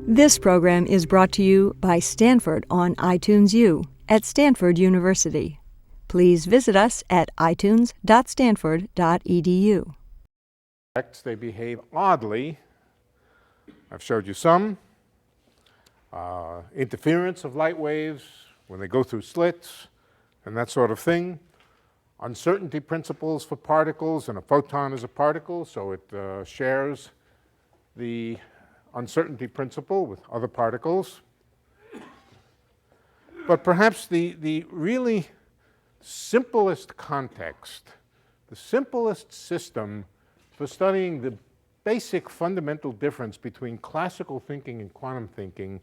This program is brought to you by Stanford on iTunes U at Stanford University. Please visit us at itunes.stanford.edu. They behave oddly. I've showed you some. Interference of light waves when they go through slits and that sort of thing. Uncertainty principles for particles, and a photon is a particle, so it shares the uncertainty principle with other particles. But perhaps the really simplest context, the simplest system for studying the basic fundamental difference between classical thinking and quantum thinking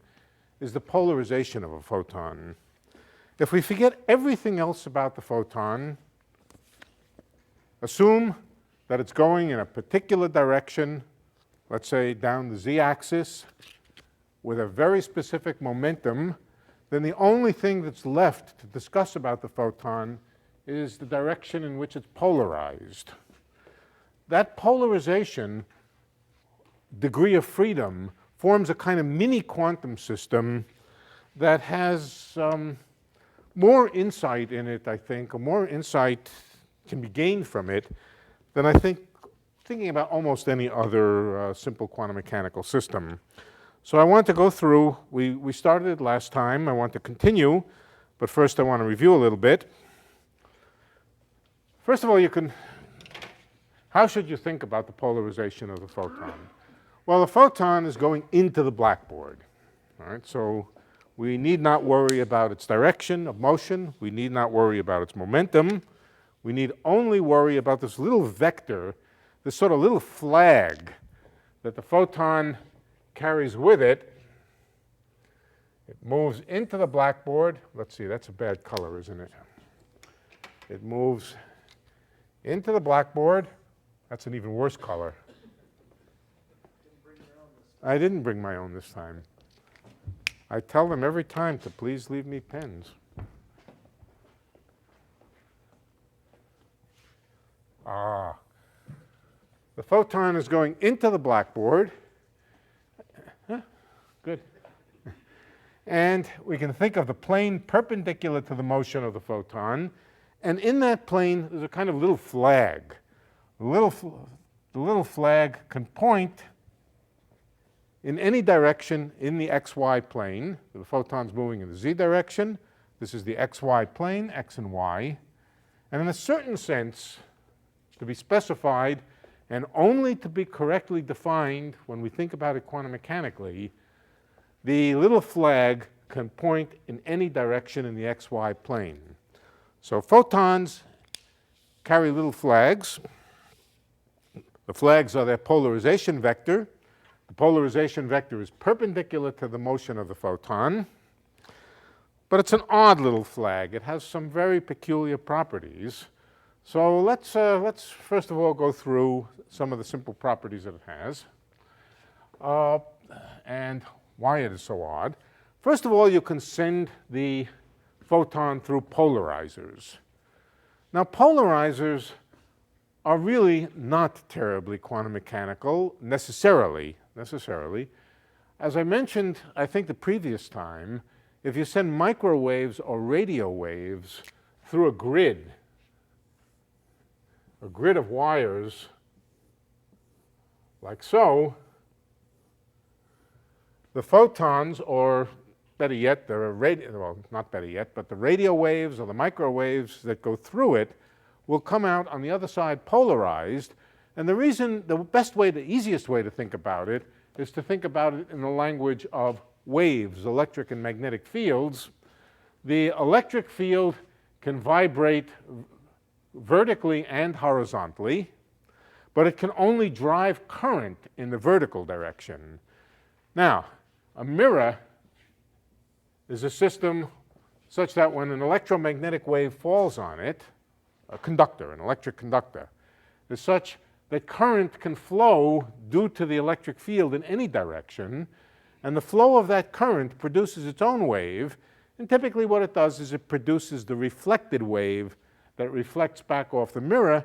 is the polarization of a photon. If we forget everything else about the photon, assume that it's going in a particular direction, let's say down the z-axis, with a very specific momentum, then the only thing that's left to discuss about the photon is the direction in which it's polarized. That polarization, degree of freedom, forms a kind of mini quantum system that has more insight in it, I think, or more insight can be gained from it than I think thinking about almost any other simple quantum mechanical system. So I want to go through, we started it last time, I want to continue, but first I want to review a little bit. First of all, how should you think about the polarization of the photon? Well, the photon is going into the blackboard. All right, so we need not worry about its direction of motion. We need not worry about its momentum. We need only worry about this little vector, this sort of little flag that the photon carries with it. It moves into the blackboard. Let's see, that's a bad color, isn't it? It moves into the blackboard. That's an even worse color. I didn't bring my own this time. I tell them every time to please leave me pens. The photon is going into the blackboard. Good. And we can think of the plane perpendicular to the motion of the photon. And in that plane, there's a kind of little flag. The little flag can point in any direction in the xy plane. The photon's moving in the z direction. This is the xy plane, x and y. And in a certain sense, to be specified and only to be correctly defined when we think about it quantum mechanically, the little flag can point in any direction in the xy plane. So photons carry little flags. The flags are their polarization vector. The polarization vector is perpendicular to the motion of the photon. But it's an odd little flag. It has some very peculiar properties. So let's first of all go through some of the simple properties that it has and why it is so odd. First of all, you can send the photon through polarizers. Now, polarizers are really not terribly quantum mechanical necessarily. As I mentioned, I think the previous time, if you send microwaves or radio waves through a grid of wires like so, the photons, or better yet, not better yet, but the radio waves or the microwaves that go through it will come out on the other side polarized. And the easiest way to think about it is to think about it in the language of waves, electric and magnetic fields. The electric field can vibrate vertically and horizontally, but it can only drive current in the vertical direction. Now, a mirror is a system such that when an electromagnetic wave falls on it, an electric conductor, is such that current can flow due to the electric field in any direction, and the flow of that current produces its own wave, and typically what it does is it produces the reflected wave that reflects back off the mirror,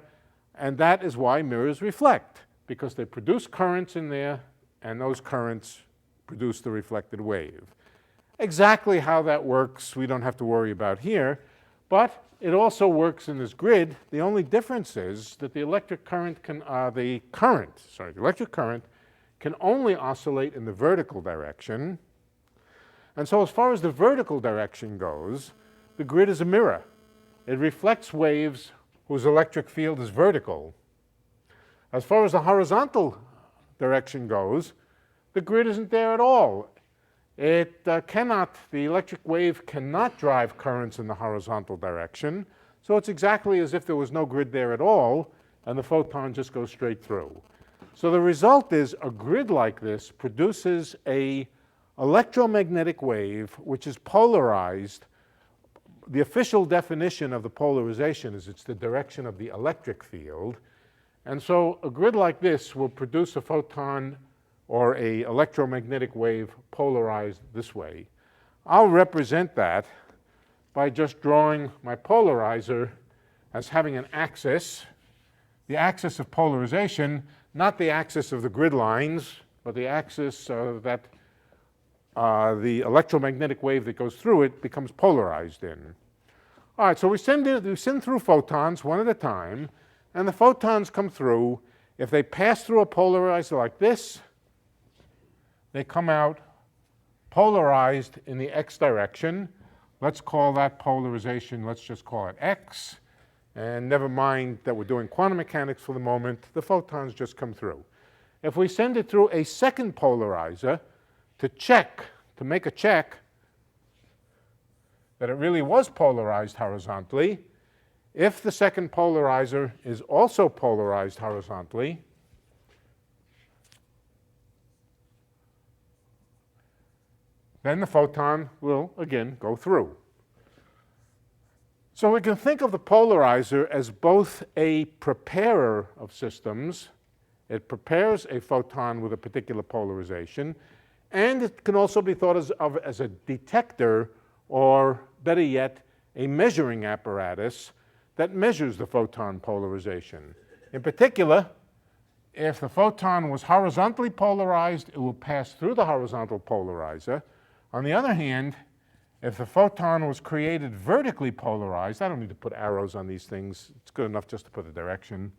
and that is why mirrors reflect, because they produce currents in there, and those currents produce the reflected wave. Exactly how that works we don't have to worry about here, but it also works in this grid. The only difference is that the electric current can, the electric current can only oscillate in the vertical direction. And so as far as the vertical direction goes, the grid is a mirror. It reflects waves whose electric field is vertical. As far as the horizontal direction goes, the grid isn't there at all. The electric wave cannot drive currents in the horizontal direction, so it's exactly as if there was no grid there at all, and the photon just goes straight through. So the result is a grid like this produces an electromagnetic wave which is polarized. The official definition of the polarization is it's the direction of the electric field, and so a grid like this will produce a photon or an electromagnetic wave polarized this way. I'll represent that by just drawing my polarizer as having an axis, the axis of polarization, not the axis of the grid lines, but the axis that the electromagnetic wave that goes through it becomes polarized in. All right, so we send through photons one at a time, and the photons come through. If they pass through a polarizer like this, they come out polarized in the x direction. Let's call that polarization, let's just call it x. And never mind that we're doing quantum mechanics for the moment, the photons just come through. If we send it through a second polarizer to make a check that it really was polarized horizontally, if the second polarizer is also polarized horizontally, then the photon will again go through. So we can think of the polarizer as both a preparer of systems. It prepares a photon with a particular polarization, and it can also be thought of as a detector, or better yet, a measuring apparatus that measures the photon polarization. In particular, if the photon was horizontally polarized, it will pass through the horizontal polarizer. On the other hand, if the photon was created vertically polarized, I don't need to put arrows on these things, it's good enough just to put a direction.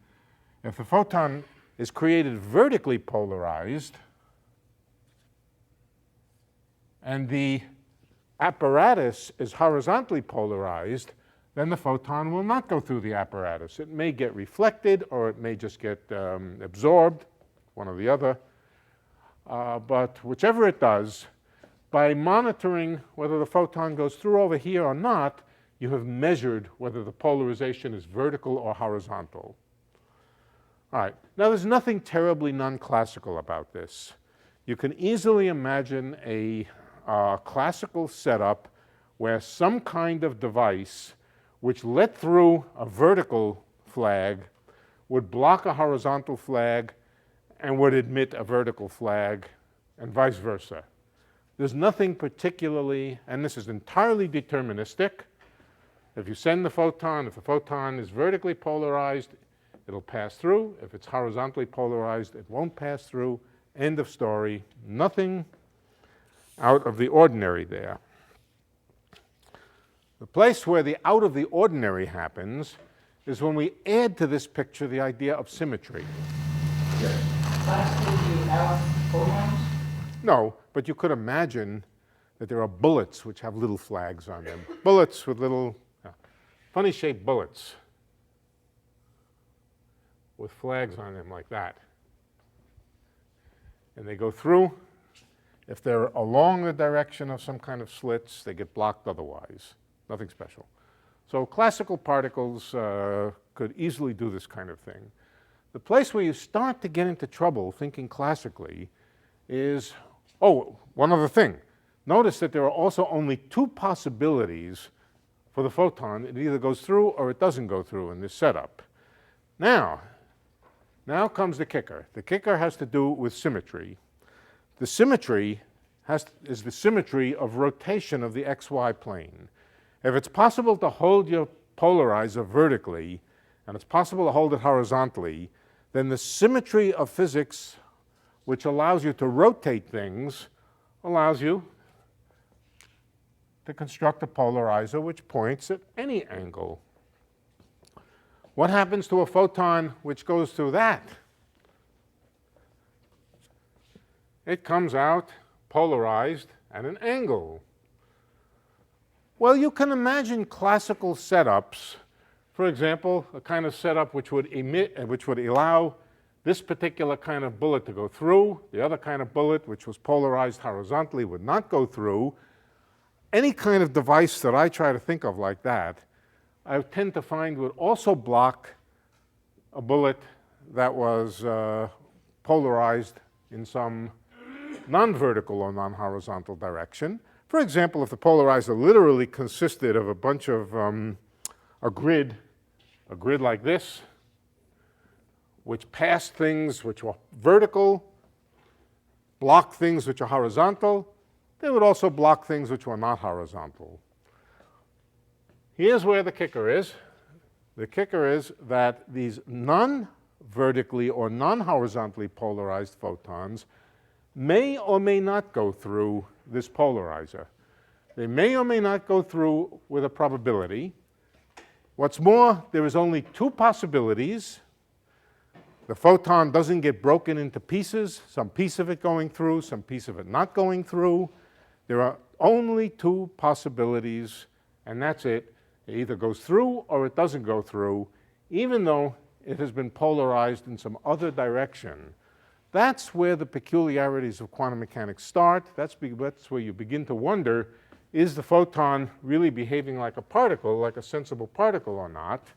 If the photon is created vertically polarized, and the apparatus is horizontally polarized, then the photon will not go through the apparatus. It may get reflected, or it may just get absorbed, one or the other. But whichever it does, by monitoring whether the photon goes through over here or not, you have measured whether the polarization is vertical or horizontal. All right, now there's nothing terribly non-classical about this. You can easily imagine a classical setup where some kind of device which let through a vertical flag would block a horizontal flag and would admit a vertical flag, and vice versa. There's nothing particularly, and this is entirely deterministic. If you send the photon, if the photon is vertically polarized, it'll pass through. If it's horizontally polarized, it won't pass through. End of story. Nothing out of the ordinary there. The place where the out of the ordinary happens is when we add to this picture the idea of symmetry. Classically, you have photons? No, but you could imagine that there are bullets which have little flags on them. Bullets with little, funny shaped bullets with flags on them like that. And they go through. If they're along the direction of some kind of slits, they get blocked otherwise. Nothing special. So classical particles could easily do this kind of thing. The place where you start to get into trouble thinking classically is, one other thing. Notice that there are also only two possibilities for the photon. It either goes through or it doesn't go through in this setup. Now comes the kicker. The kicker has to do with symmetry. The symmetry is the symmetry of rotation of the xy plane. If it's possible to hold your polarizer vertically, and it's possible to hold it horizontally, then the symmetry of physics, which allows you to rotate things, allows you to construct a polarizer which points at any angle. What happens to a photon which goes through that? It comes out polarized at an angle. Well, you can imagine classical setups. For example, a kind of setup which would allow this particular kind of bullet to go through. The other kind of bullet, which was polarized horizontally, would not go through. Any kind of device that I try to think of like that, I tend to find would also block a bullet that was polarized in some non-vertical or non-horizontal direction. For example, if the polarizer literally consisted of a bunch of a grid like this, which passed things which were vertical, blocked things which are horizontal, they would also block things which were not horizontal. Here's where the kicker is. The kicker is that these non-vertically or non-horizontally polarized photons may or may not go through this polarizer. They may or may not go through with a probability. What's more, there is only two possibilities. The photon doesn't get broken into pieces, some piece of it going through, some piece of it not going through. There are only two possibilities, and that's it. It either goes through or it doesn't go through, even though it has been polarized in some other direction. That's where the peculiarities of quantum mechanics start. That's where you begin to wonder, is the photon really behaving like a particle, like a sensible particle or not?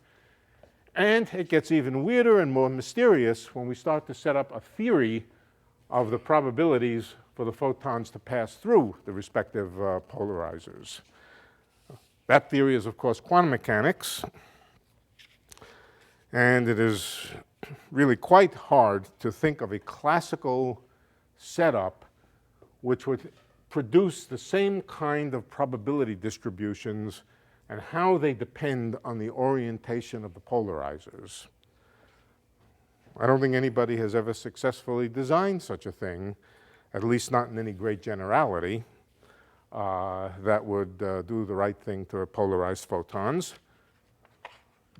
And it gets even weirder and more mysterious when we start to set up a theory of the probabilities for the photons to pass through the respective polarizers. That theory is, of course, quantum mechanics. And it is really quite hard to think of a classical setup which would produce the same kind of probability distributions and how they depend on the orientation of the polarizers. I don't think anybody has ever successfully designed such a thing, at least not in any great generality, that would do the right thing to polarized photons.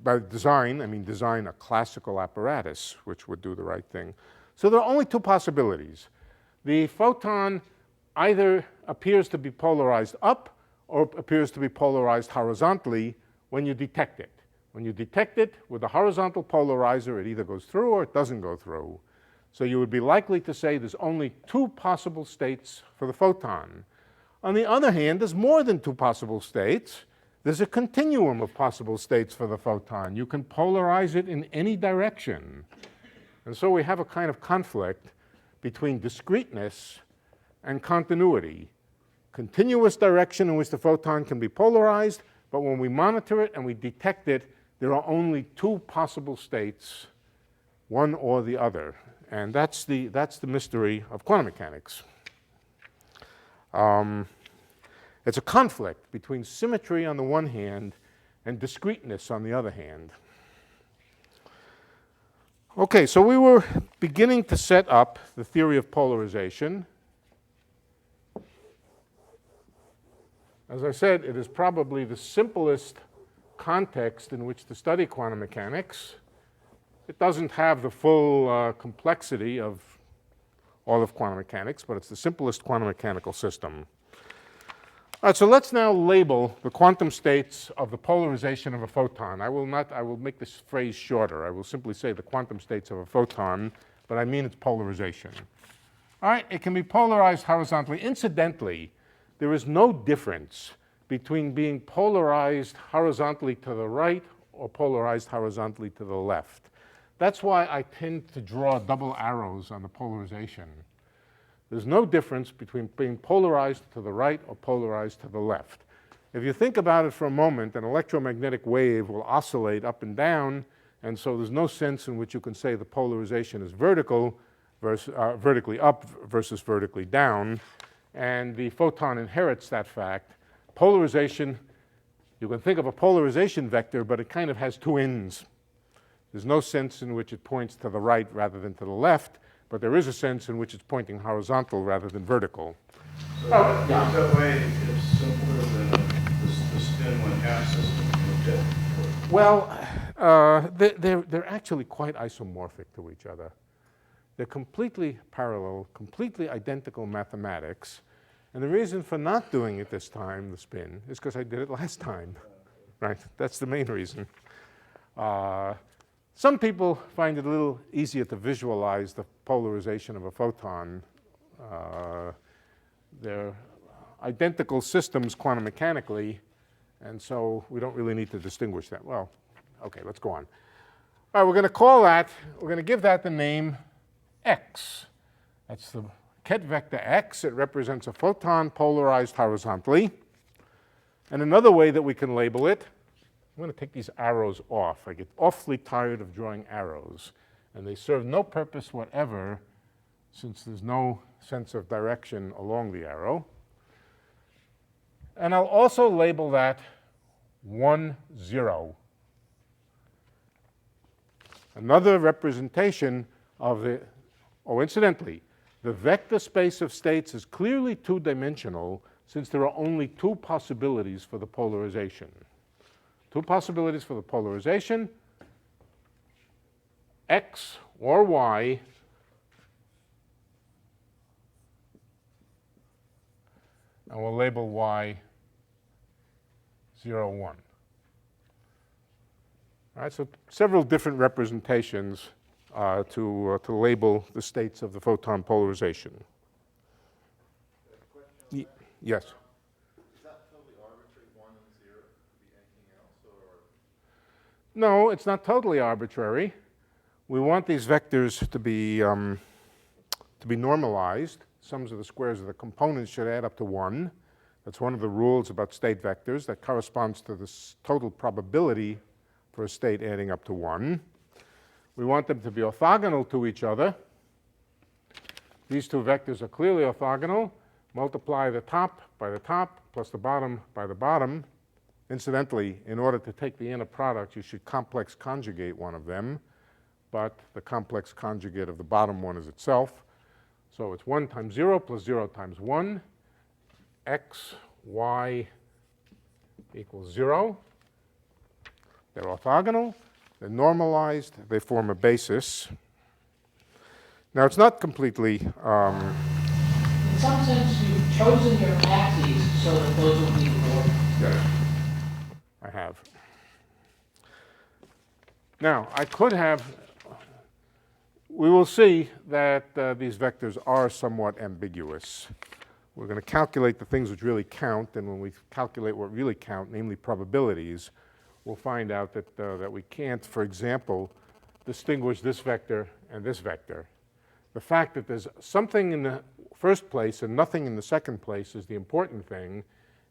By design, I mean design a classical apparatus which would do the right thing. So there are only two possibilities. The photon either appears to be polarized up or appears to be polarized horizontally when you detect it. When you detect it with a horizontal polarizer, it either goes through or it doesn't go through. So you would be likely to say there's only two possible states for the photon. On the other hand, there's more than two possible states. There's a continuum of possible states for the photon. You can polarize it in any direction. And so we have a kind of conflict between discreteness and continuity. Continuous direction in which the photon can be polarized, but when we monitor it and we detect it, there are only two possible states, one or the other. And that's the mystery of quantum mechanics. It's a conflict between symmetry on the one hand and discreteness on the other hand. Okay, so we were beginning to set up the theory of polarization. As I said, it is probably the simplest context in which to study quantum mechanics. It doesn't have the full complexity of all of quantum mechanics, but it's the simplest quantum mechanical system. All right, so let's now label the quantum states of the polarization of a photon. I will make this phrase shorter. I will simply say the quantum states of a photon, but I mean its polarization. All right, it can be polarized horizontally. Incidentally, there is no difference between being polarized horizontally to the right or polarized horizontally to the left. That's why I tend to draw double arrows on the polarization. There's no difference between being polarized to the right or polarized to the left. If you think about it for a moment, an electromagnetic wave will oscillate up and down, and so there's no sense in which you can say the polarization is vertical versus, vertically up versus vertically down, and the photon inherits that fact. Polarization, you can think of a polarization vector, but it kind of has two ends. There's no sense in which it points to the right rather than to the left, but there is a sense in which it's pointing horizontal rather than vertical. So Oh, yeah. That way it's simpler than the spin one half system we looked at before. Well, they're actually quite isomorphic to each other. They're completely parallel, completely identical mathematics. And the reason for not doing it this time, the spin, is because I did it last time. Right? That's the main reason. Some people find it a little easier to visualize the polarization of a photon. They're identical systems quantum mechanically, and so we don't really need to distinguish them. Well, okay, let's go on. All right, we're going to give that the name X. That's the ket vector X. It represents a photon polarized horizontally. And another way that we can label it, I'm going to take these arrows off. I get awfully tired of drawing arrows, and they serve no purpose whatever since there's no sense of direction along the arrow. And I'll also label that 1, 0. Another representation of the, oh, incidentally, the vector space of states is clearly two-dimensional since there are only two possibilities for the polarization. Two possibilities for the polarization, X or Y, and we'll label Y 0, 1. All right, so several different representations to label the states of the photon polarization. Yes? Is that totally arbitrary, 1 and 0? Could be anything else, or? No, it's not totally arbitrary. We want these vectors to be normalized. Sums of the squares of the components should add up to 1. That's one of the rules about state vectors. That corresponds to the total probability for a state adding up to 1. We want them to be orthogonal to each other. These two vectors are clearly orthogonal. Multiply the top by the top plus the bottom by the bottom. Incidentally, in order to take the inner product, you should complex conjugate one of them, but the complex conjugate of the bottom one is itself. So it's 1 times 0 plus 0 times 1. X, Y equals 0. They're orthogonal. They're normalized. They form a basis. Now, it's not completely... In some sense, you've chosen your axes so that those will be the order. Yes, I have. Now, I could have... We will see that these vectors are somewhat ambiguous. We're going to calculate the things which really count, and when we calculate what really count, namely probabilities, we'll find out that, that we can't, for example, distinguish this vector and this vector. The fact that there's something in the first place and nothing in the second place is the important thing,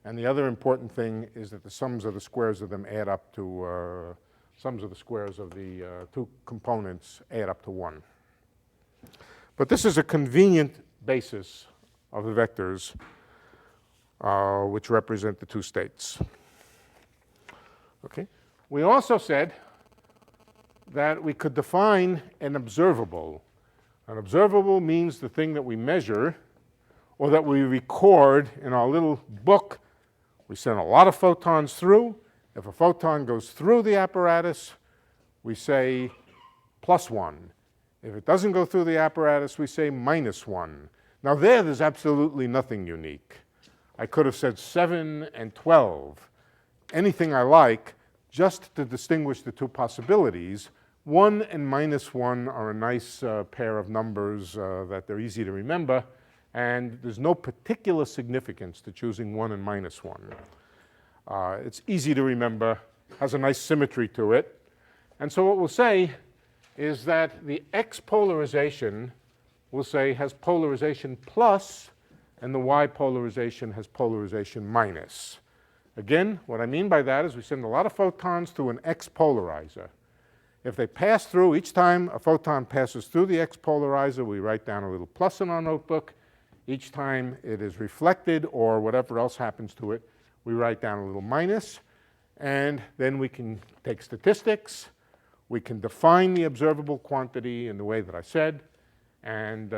and the other important thing is that the sums of the squares of them add up to, sums of the squares of the two components add up to 1. But this is a convenient basis of the vectors which represent the two states. Okay. We also said that we could define an observable. An observable means the thing that we measure or that we record in our little book. We send a lot of photons through. If a photon goes through the apparatus, we say +1. If it doesn't go through the apparatus, we say -1. Now there's absolutely nothing unique. I could have said 7 and 12, anything I like, just to distinguish the two possibilities. 1 and -1 are a nice pair of numbers that they're easy to remember, and there's no particular significance to choosing 1 and -1. It's easy to remember, has a nice symmetry to it. And so what we'll say is that the X polarization, we'll say, has polarization plus, and the Y polarization has polarization minus. Again, what I mean by that is we send a lot of photons through an X polarizer. If they pass through, each time a photon passes through the X polarizer, we write down a little plus in our notebook. Each time it is reflected or whatever else happens to it, we write down a little minus. And then we can take statistics. We can define the observable quantity in the way that I said and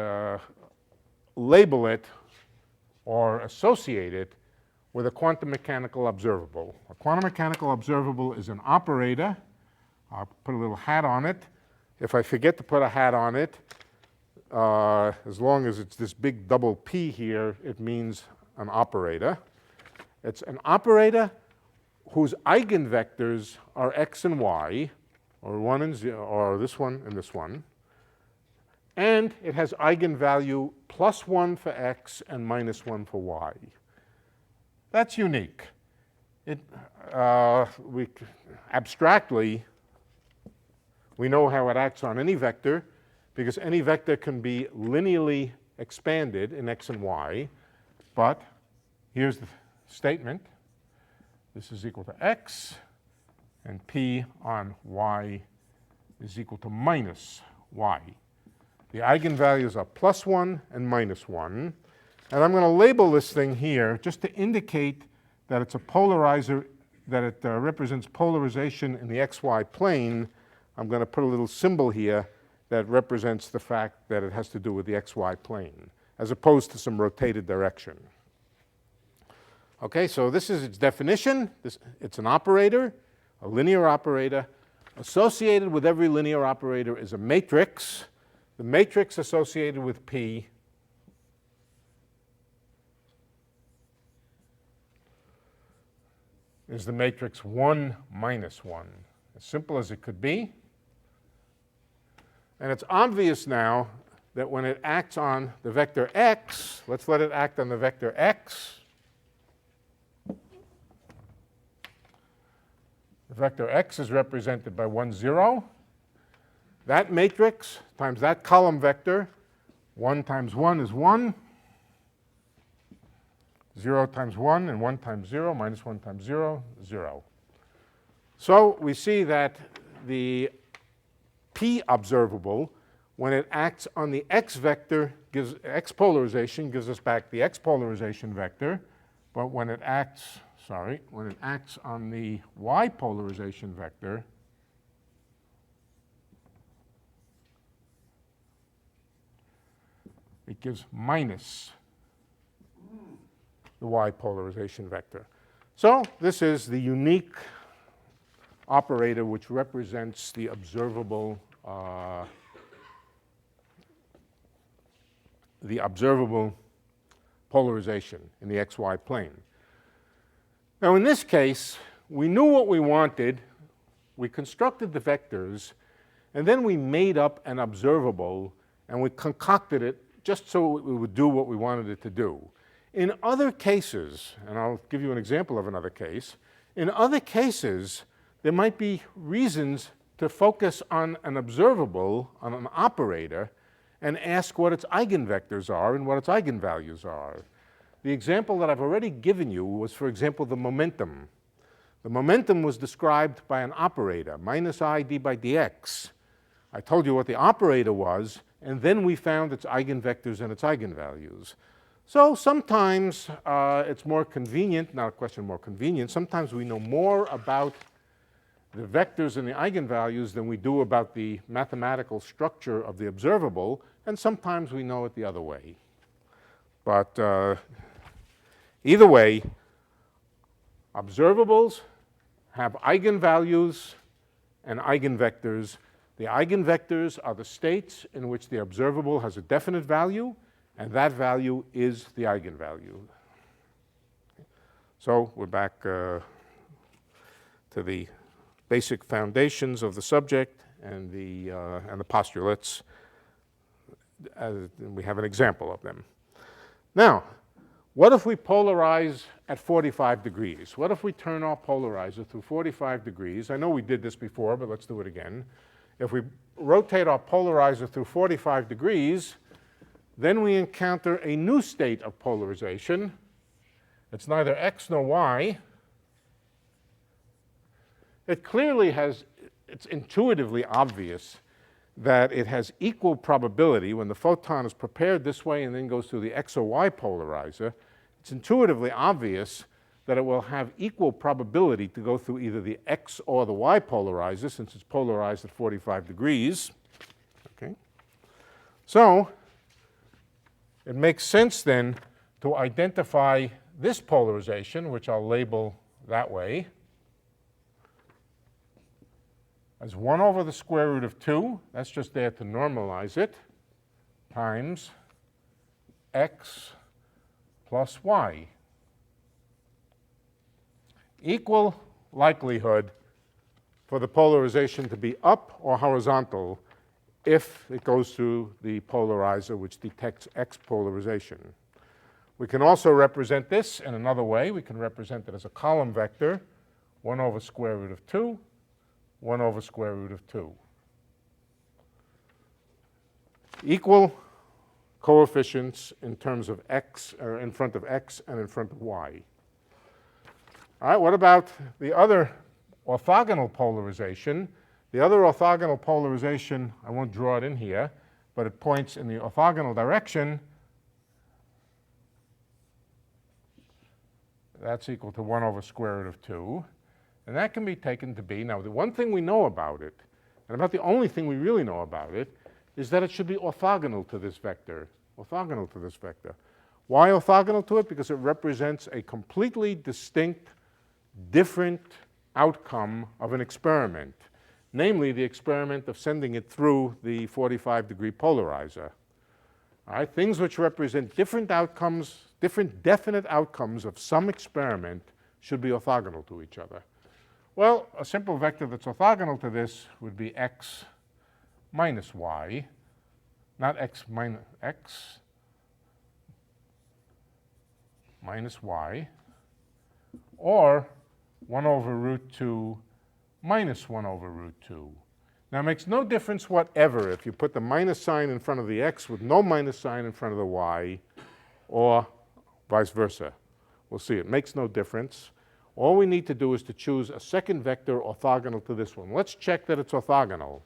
label it or associate it with a quantum mechanical observable. A quantum mechanical observable is an operator. I'll put a little hat on it. If I forget to put a hat on it, as long as it's this big double P here, it means an operator. It's an operator whose eigenvectors are x and y, or 1 and 0, or this one and this one. And it has eigenvalue +1 for x and -1 for y. That's unique. Abstractly, we know how it acts on any vector, because any vector can be linearly expanded in x and y. But here's the statement. This is equal to x, and p on y is equal to -y. The eigenvalues are +1 and -1. And I'm going to label this thing here just to indicate that it's a polarizer, that it represents polarization in the xy plane. I'm going to put a little symbol here that represents the fact that it has to do with the xy plane, as opposed to some rotated direction. Okay, so this is its definition. It's an operator, a linear operator. Associated with every linear operator is a matrix. The matrix associated with P is the matrix 1 minus 1. As simple as it could be. And it's obvious now that when it acts on the vector x, let's let it act on the vector x. The vector x is represented by 1, 0. That matrix times that column vector, 1 times 1 is 1. 0 times 1 and 1 times 0, -1 times 0, 0. So we see that the P observable, when it acts on the x vector, gives x polarization, gives us back the x polarization vector. But when it acts, when it acts on the y polarization vector, it gives minus the y polarization vector. So this is the unique operator which represents the observable polarization in the xy plane. Now in this case, we knew what we wanted, we constructed the vectors, and then we made up an observable and we concocted it just so it would do what we wanted it to do. In other cases, and I'll give you an example of another case, in other cases there might be reasons to focus on an observable, on an operator, and ask what its eigenvectors are and what its eigenvalues are. The example that I've already given you was, for example, the momentum. The momentum was described by an operator, minus I d by dx. I told you what the operator was, and then we found its eigenvectors and its eigenvalues. So sometimes it's more convenient, not a question more convenient, sometimes we know more about the vectors and the eigenvalues than we do about the mathematical structure of the observable, and sometimes we know it the other way. But either way, observables have eigenvalues and eigenvectors. The eigenvectors are the states in which the observable has a definite value, and that value is the eigenvalue. So we're back to the basic foundations of the subject and the postulates. We have an example of them. Now, what if we polarize at 45 degrees? What if we turn our polarizer through 45 degrees? I know we did this before, but let's do it again. If we rotate our polarizer through 45 degrees, then we encounter a new state of polarization. It's neither x nor y. It clearly has, it's intuitively obvious that it has equal probability when the photon is prepared this way and then goes through the x or y polarizer. It's intuitively obvious that it will have equal probability to go through either the x or the y polarizer, since it's polarized at 45 degrees. Okay. So it makes sense then to to identify this polarization, which I'll label that way, as 1 over the square root of 2, that's just there to normalize it, times x plus y. Equal likelihood for the polarization to be up or horizontal if it goes through the polarizer which detects x polarization. We can also represent this in another way. We can represent it as a column vector, 1 over square root of 2, 1 over square root of 2. Equal coefficients in terms of x, or in front of x and in front of y. All right, what about the other orthogonal polarization? The other orthogonal polarization, I won't draw it in here, but it points in the orthogonal direction. That's equal to 1 over square root of 2. And that can be taken to be, now the one thing we know about it, and about the only thing we really know about it, is that it should be orthogonal to this vector. Orthogonal to this vector. Why orthogonal to it? Because it represents a completely distinct, different outcome of an experiment. Namely, the experiment of sending it through the 45-degree polarizer. All right, things which represent different outcomes, different definite outcomes of some experiment should be orthogonal to each other. Well, a simple vector that's orthogonal to this would be x minus y, not x minus x minus y, or 1 over root 2 minus 1 over root 2. Now, it makes no difference whatever if you put the minus sign in front of the x with no minus sign in front of the y, or vice versa. We'll see. It makes no difference. All we need to do is to choose a second vector orthogonal to this one. Let's check that it's orthogonal.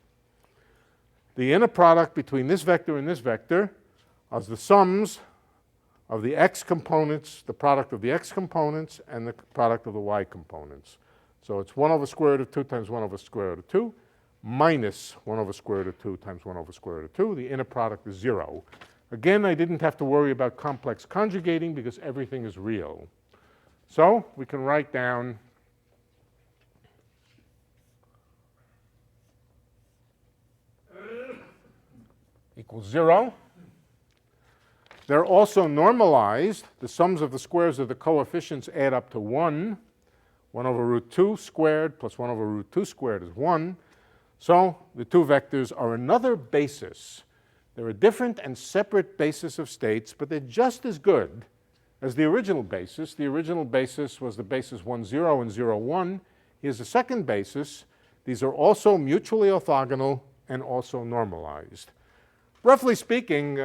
The inner product between this vector and this vector are the sums of the x components, the product of the x components, and the product of the y components. So it's 1 over square root of 2 times 1 over square root of 2 minus 1 over square root of 2 times 1 over square root of 2. The inner product is 0. Again, I didn't have to worry about complex conjugating because everything is real. So we can write down equals 0. They're also normalized. The sums of the squares of the coefficients add up to 1. 1 over root 2 squared plus 1 over root 2 squared is 1. So the two vectors are another basis. They're a different and separate basis of states, but they're just as good as the original basis. The original basis was the basis 1, 0 and 0, 1. Here's a second basis. These are also mutually orthogonal and also normalized. Roughly speaking,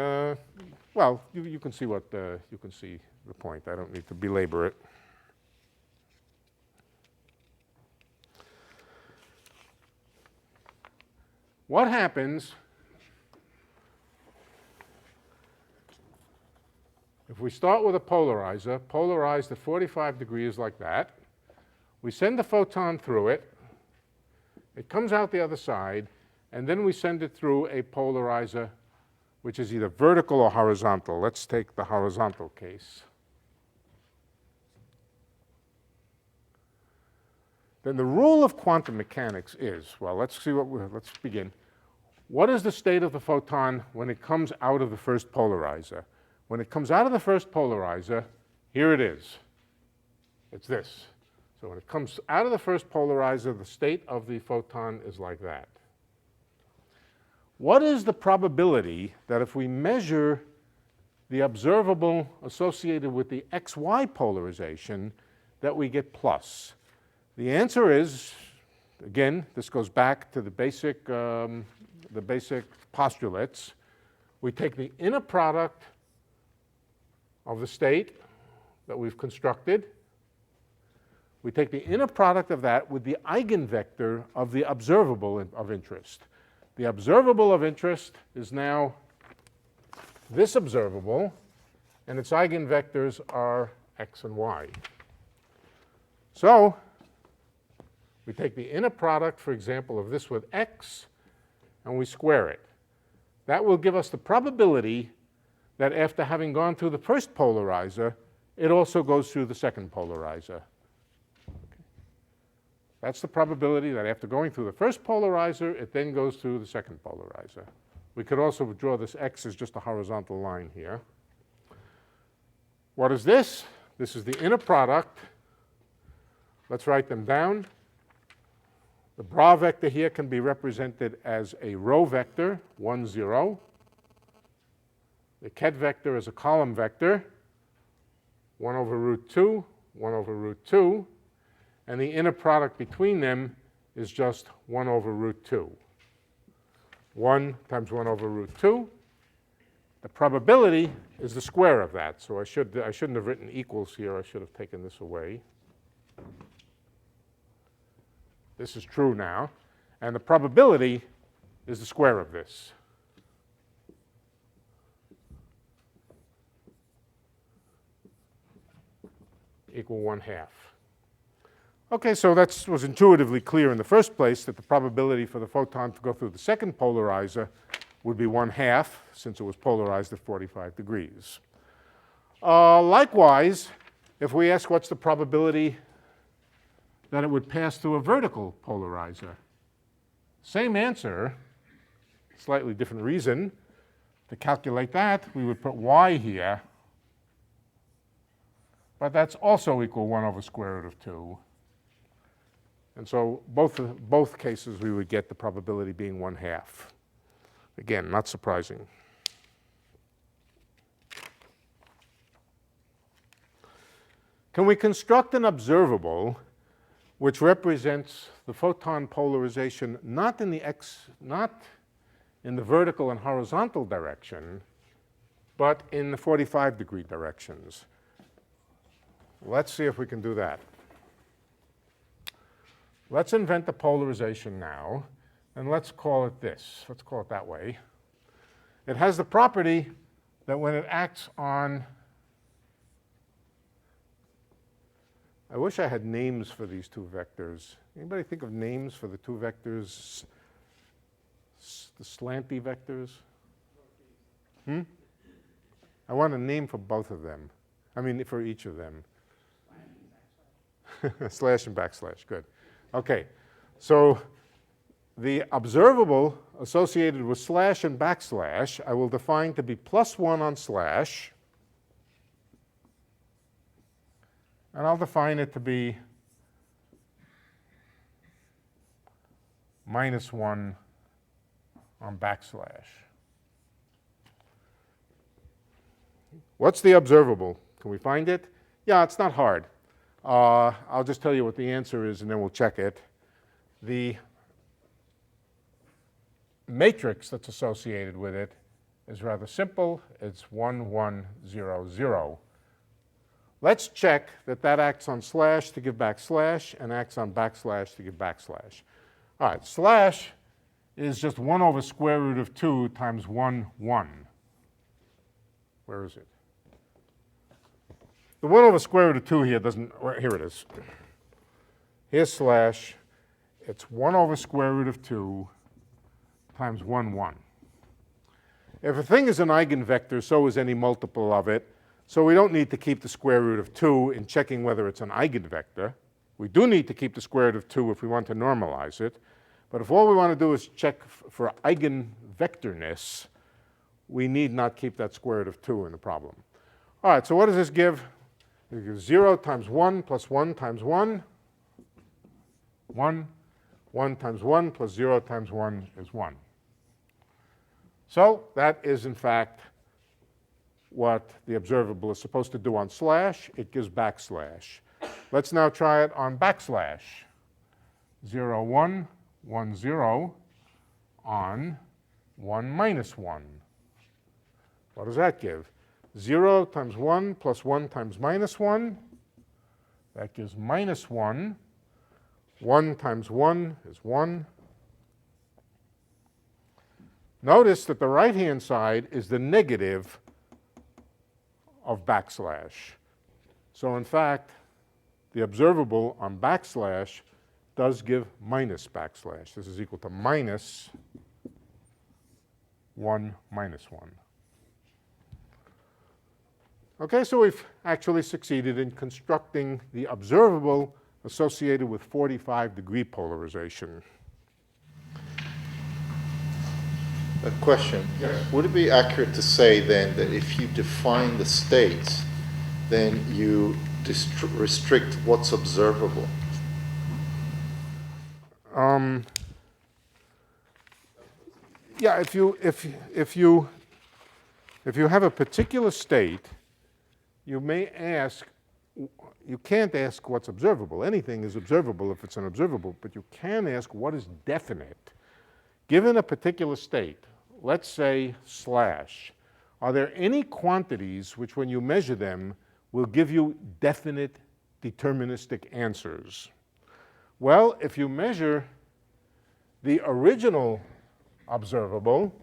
well, you can see what you can see the point. I don't need to belabor it. What happens if we start with a polarizer, polarized at 45 degrees like that? We send the photon through it. It comes out the other side, and then we send it through a polarizer which is either vertical or horizontal. Let's take the horizontal case. Then the rule of quantum mechanics is, well, let's begin. What is the state of the photon when it comes out of the first polarizer? When it comes out of the first polarizer, here it is. It's this. So when it comes out of the first polarizer, the state of the photon is like that. What is the probability that if we measure the observable associated with the xy polarization, that we get plus? The answer is, again, this goes back to the basic postulates. We take the inner product of the state that we've constructed. We take the inner product of that with the eigenvector of the observable of interest. The observable of interest is now this observable, and its eigenvectors are x and y. So we take the inner product, for example, of this with x, and we square it. That will give us the probability that after having gone through the first polarizer, it also goes through the second polarizer. Okay. That's the probability that after going through the first polarizer, it then goes through the second polarizer. We could also draw this x as just a horizontal line here. What is this? This is the inner product. Let's write them down. The bra vector here can be represented as a row vector, 1, 0. The ket vector is a column vector, 1 over root 2, 1 over root 2. And the inner product between them is just 1 over root 2. 1 times 1 over root 2. The probability is the square of that. So I shouldn't have written equals here. I should have taken this away. This is true now. And the probability is the square of this. Equal 1/2. Okay, so that was intuitively clear in the first place that the probability for the photon to go through the second polarizer would be 1/2, since it was polarized at 45 degrees. Likewise, if we ask what's the probability that it would pass through a vertical polarizer, same answer, slightly different reason. To calculate that, we would put y here, but that's also equal 1 over square root of 2. And so both cases we would get the probability being 1/2. Again, not surprising. Can we construct an observable which represents the photon polarization not in the vertical and horizontal direction, but in the 45-degree directions? Let's see if we can do that. Let's invent the polarization now, and let's call it this. Let's call it that way. It has the property that when it acts on, I wish I had names for these two vectors. Anybody think of names for the two vectors, the slanty vectors? I want a name for both of them. I mean, for each of them. Slash and backslash, good. Okay, so the observable associated with slash and backslash, I will define to be +1 on slash, and I'll define it to be -1 on backslash. What's the observable? Can we find it? Yeah, it's not hard. I'll just tell you what the answer is, and then we'll check it. The matrix that's associated with it is rather simple. It's 1, 1, 0, 0. Let's check that that acts on slash to give backslash and acts on backslash to give backslash. All right, slash is just 1 over square root of 2 times 1, 1. Where is it? The 1 over square root of 2 here doesn't, here it is. Here's slash. It's 1 over square root of 2 times 1, 1. If a thing is an eigenvector, so is any multiple of it. So we don't need to keep the square root of 2 in checking whether it's an eigenvector. We do need to keep the square root of 2 if we want to normalize it. But if all we want to do is check for eigenvectorness, we need not keep that square root of 2 in the problem. All right, so what does this give? It gives 0 times 1 plus 1 times 1, 1. 1 times 1 plus 0 times 1 is 1. So that is, in fact, what the observable is supposed to do on slash. It gives backslash. Let's now try it on backslash. 0, 1, 1, 0 on 1 minus 1. What does that give? 0 times 1 plus 1 times minus 1. That gives minus 1. 1 times 1 is 1. Notice that the right-hand side is the negative of backslash. So in fact, the observable on backslash does give minus backslash. This is equal to minus 1 minus 1. Okay, so we've actually succeeded in constructing the observable associated with 45-degree polarization. A question. Yes. Would it be accurate to say then that if you define the states, then you restrict what's observable? Yeah, if you have a particular state, you may ask, you can't ask what's observable. Anything is observable if it's an observable, but you can ask what is definite. Given a particular state, let's say slash, are there any quantities which when you measure them will give you definite deterministic answers? Well, if you measure the original observable,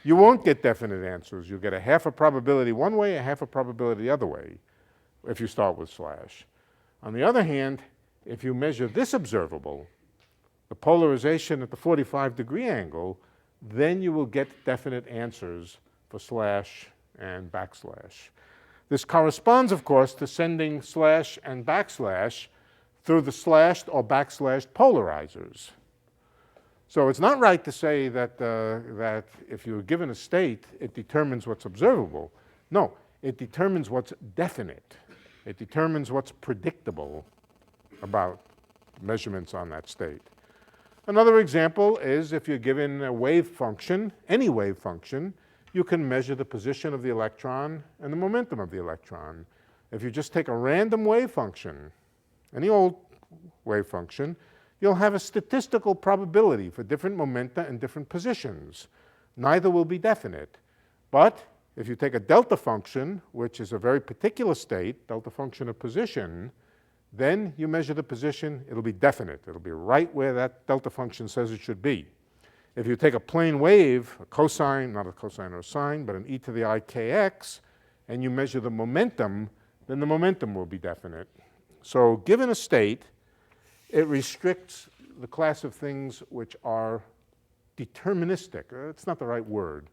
you won't get definite answers. You get a half a probability one way, a half a probability the other way, if you start with slash. On the other hand, if you measure this observable, the polarization at the 45-degree angle, then you will get definite answers for slash and backslash. This corresponds, of course, to sending slash and backslash through the slashed or backslashed polarizers. So it's not right to say that, that if you're given a state, it determines what's observable. No, it determines what's definite. It determines what's predictable about measurements on that state. Another example is if you're given a wave function, any wave function, you can measure the position of the electron and the momentum of the electron. If you just take a random wave function, any old wave function, you'll have a statistical probability for different momenta and different positions. Neither will be definite. But if you take a delta function, which is a very particular state, delta function of position, then you measure the position, it'll be definite. It'll be right where that delta function says it should be. If you take a plane wave, a cosine, not a cosine or a sine, but an e to the I kx, and you measure the momentum, then the momentum will be definite. So given a state, it restricts the class of things which are deterministic. It's not the right word.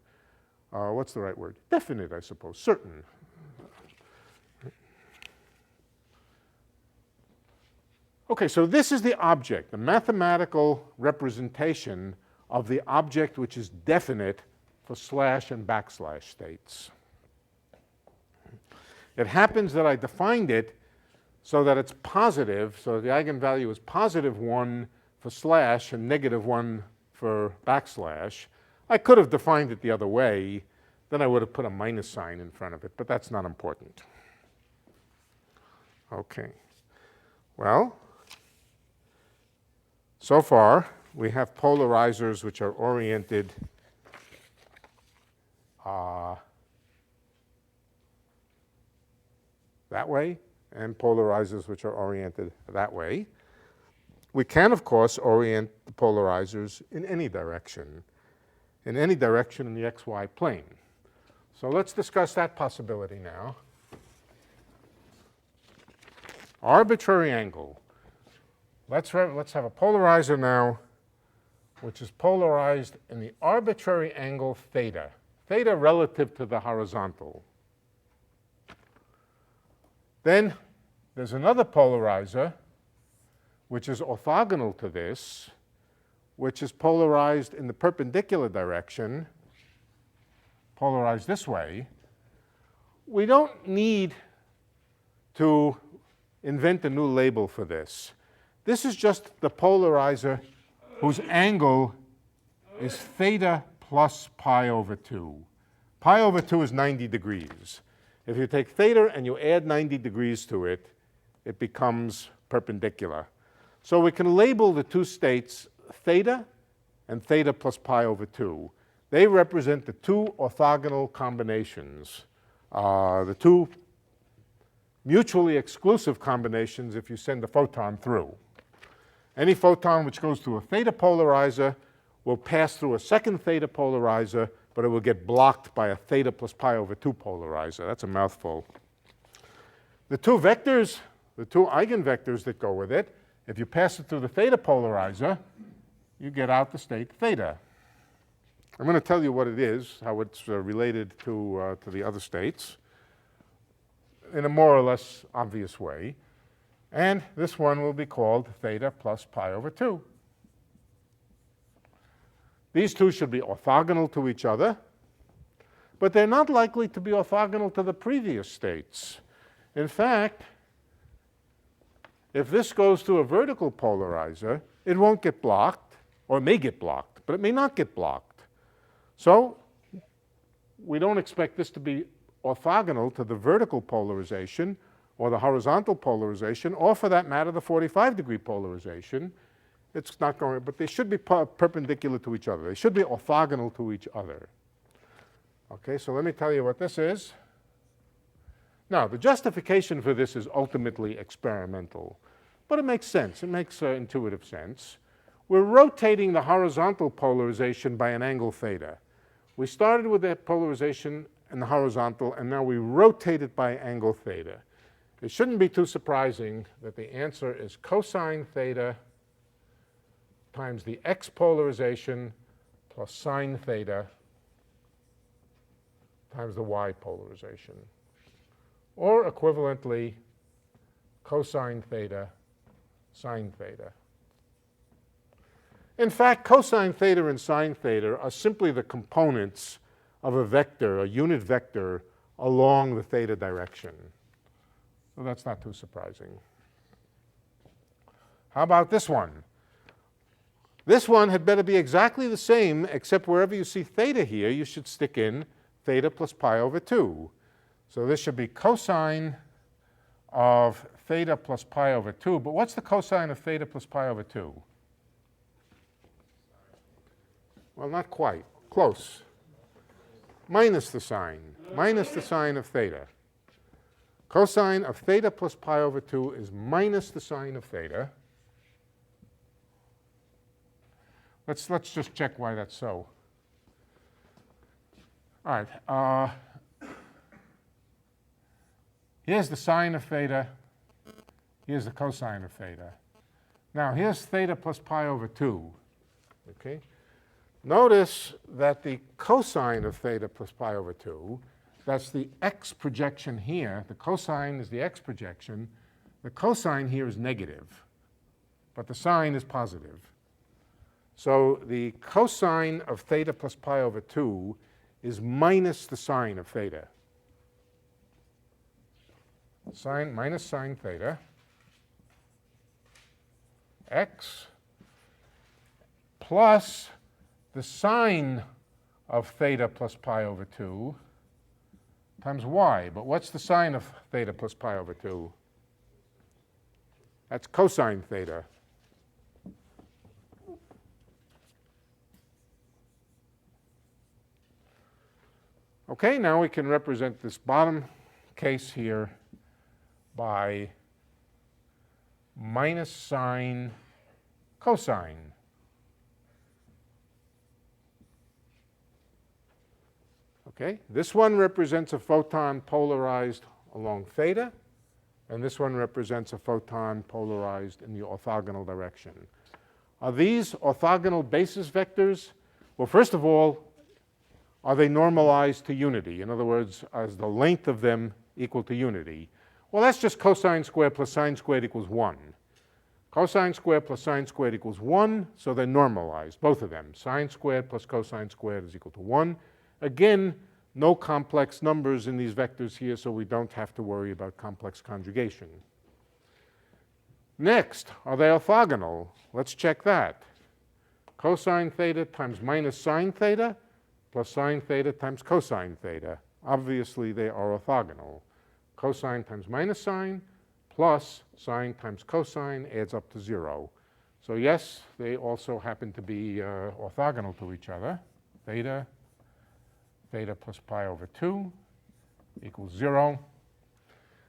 What's the right word? Definite, I suppose, certain. Okay, so this is the object, the mathematical representation of the object which is definite for slash and backslash states. It happens that I defined it so that it's positive, so the eigenvalue is +1 for slash and -1 for backslash. I could have defined it the other way, then I would have put a minus sign in front of it, but that's not important. Okay, well, so far we have polarizers which are oriented that way, and polarizers which are oriented that way. We can, of course, orient the polarizers in any direction in the xy plane. So let's discuss that possibility now. Arbitrary angle. Let's have a polarizer now which is polarized in the arbitrary angle theta. Theta relative to the horizontal. Then there's another polarizer which is orthogonal to this, which is polarized in the perpendicular direction, polarized this way. We don't need to invent a new label for this. This is just the polarizer whose angle is theta plus pi/2. Pi/2 is 90 degrees. If you take theta and you add 90 degrees to it, it becomes perpendicular. So we can label the two states theta and theta plus pi/2. They represent the two orthogonal combinations, the two mutually exclusive combinations if you send a photon through. Any photon which goes through a theta polarizer will pass through a second theta polarizer, but it will get blocked by a theta plus pi/2 polarizer. That's a mouthful. The two vectors, the two eigenvectors that go with it, if you pass it through the theta polarizer, you get out the state theta. I'm going to tell you what it is, how it's related to the other states. in a more or less obvious way. And this one will be called theta plus pi over 2. These two should be orthogonal to each other, but they're not likely to be orthogonal to the previous states. In fact, if this goes to a vertical polarizer, it won't get blocked, or it may get blocked, but it may not get blocked. So we don't expect this to be orthogonal to the vertical polarization or the horizontal polarization, or for that matter, the 45-degree polarization. It's not going, but they should be perpendicular to each other. They should be orthogonal to each other. Okay, so let me tell you what this is. Now, the justification for this is ultimately experimental, but it makes sense. It makes intuitive sense. We're rotating the horizontal polarization by an angle theta. We started with that polarization in the horizontal, and now we rotate it by angle theta. It shouldn't be too surprising that the answer is cosine theta times the x polarization plus sine theta times the y polarization. Or equivalently, cosine theta, sine theta. In fact, cosine theta and sine theta are simply the components of a vector, a unit vector, along the theta direction. So that's not too surprising. How about this one? This one had better be exactly the same, except wherever you see theta here, you should stick in theta plus pi over 2. So this should be cosine of theta plus pi over 2. But what's the cosine of theta plus pi over 2? Well, not quite. Close. Minus the sine of theta. Cosine of theta plus pi over 2 is minus the sine of theta. Let's just check why that's so. All right. Here's the sine of theta. Here's the cosine of theta. Now, here's theta plus pi over 2. Okay? Notice that the cosine of theta plus pi over 2, that's the x projection here. The cosine is the x projection. The cosine here is negative, but the sine is positive. So the cosine of theta plus pi over 2 is minus the sine of theta. Sine minus sine theta, x, plus the sine of theta plus pi over 2 times y. But what's the sine of theta plus pi over 2? That's cosine theta. Okay, now we can represent this bottom case here by minus sine cosine. Okay, this one represents a photon polarized along theta, and this one represents a photon polarized in the orthogonal direction. Are these orthogonal basis vectors? Well, first of all, are they normalized to unity? In other words, is the length of them equal to unity? Well, that's just cosine squared plus sine squared equals 1. Cosine squared plus sine squared equals 1, so they're normalized, both of them. Sine squared plus cosine squared is equal to 1. Again, no complex numbers in these vectors here, so we don't have to worry about complex conjugation. Next, are they orthogonal? Let's check that. Cosine theta times minus sine theta plus sine theta times cosine theta. Obviously, they are orthogonal. Cosine times minus sine plus sine times cosine adds up to 0. So yes, they also happen to be orthogonal to each other. Theta plus pi over 2 equals 0.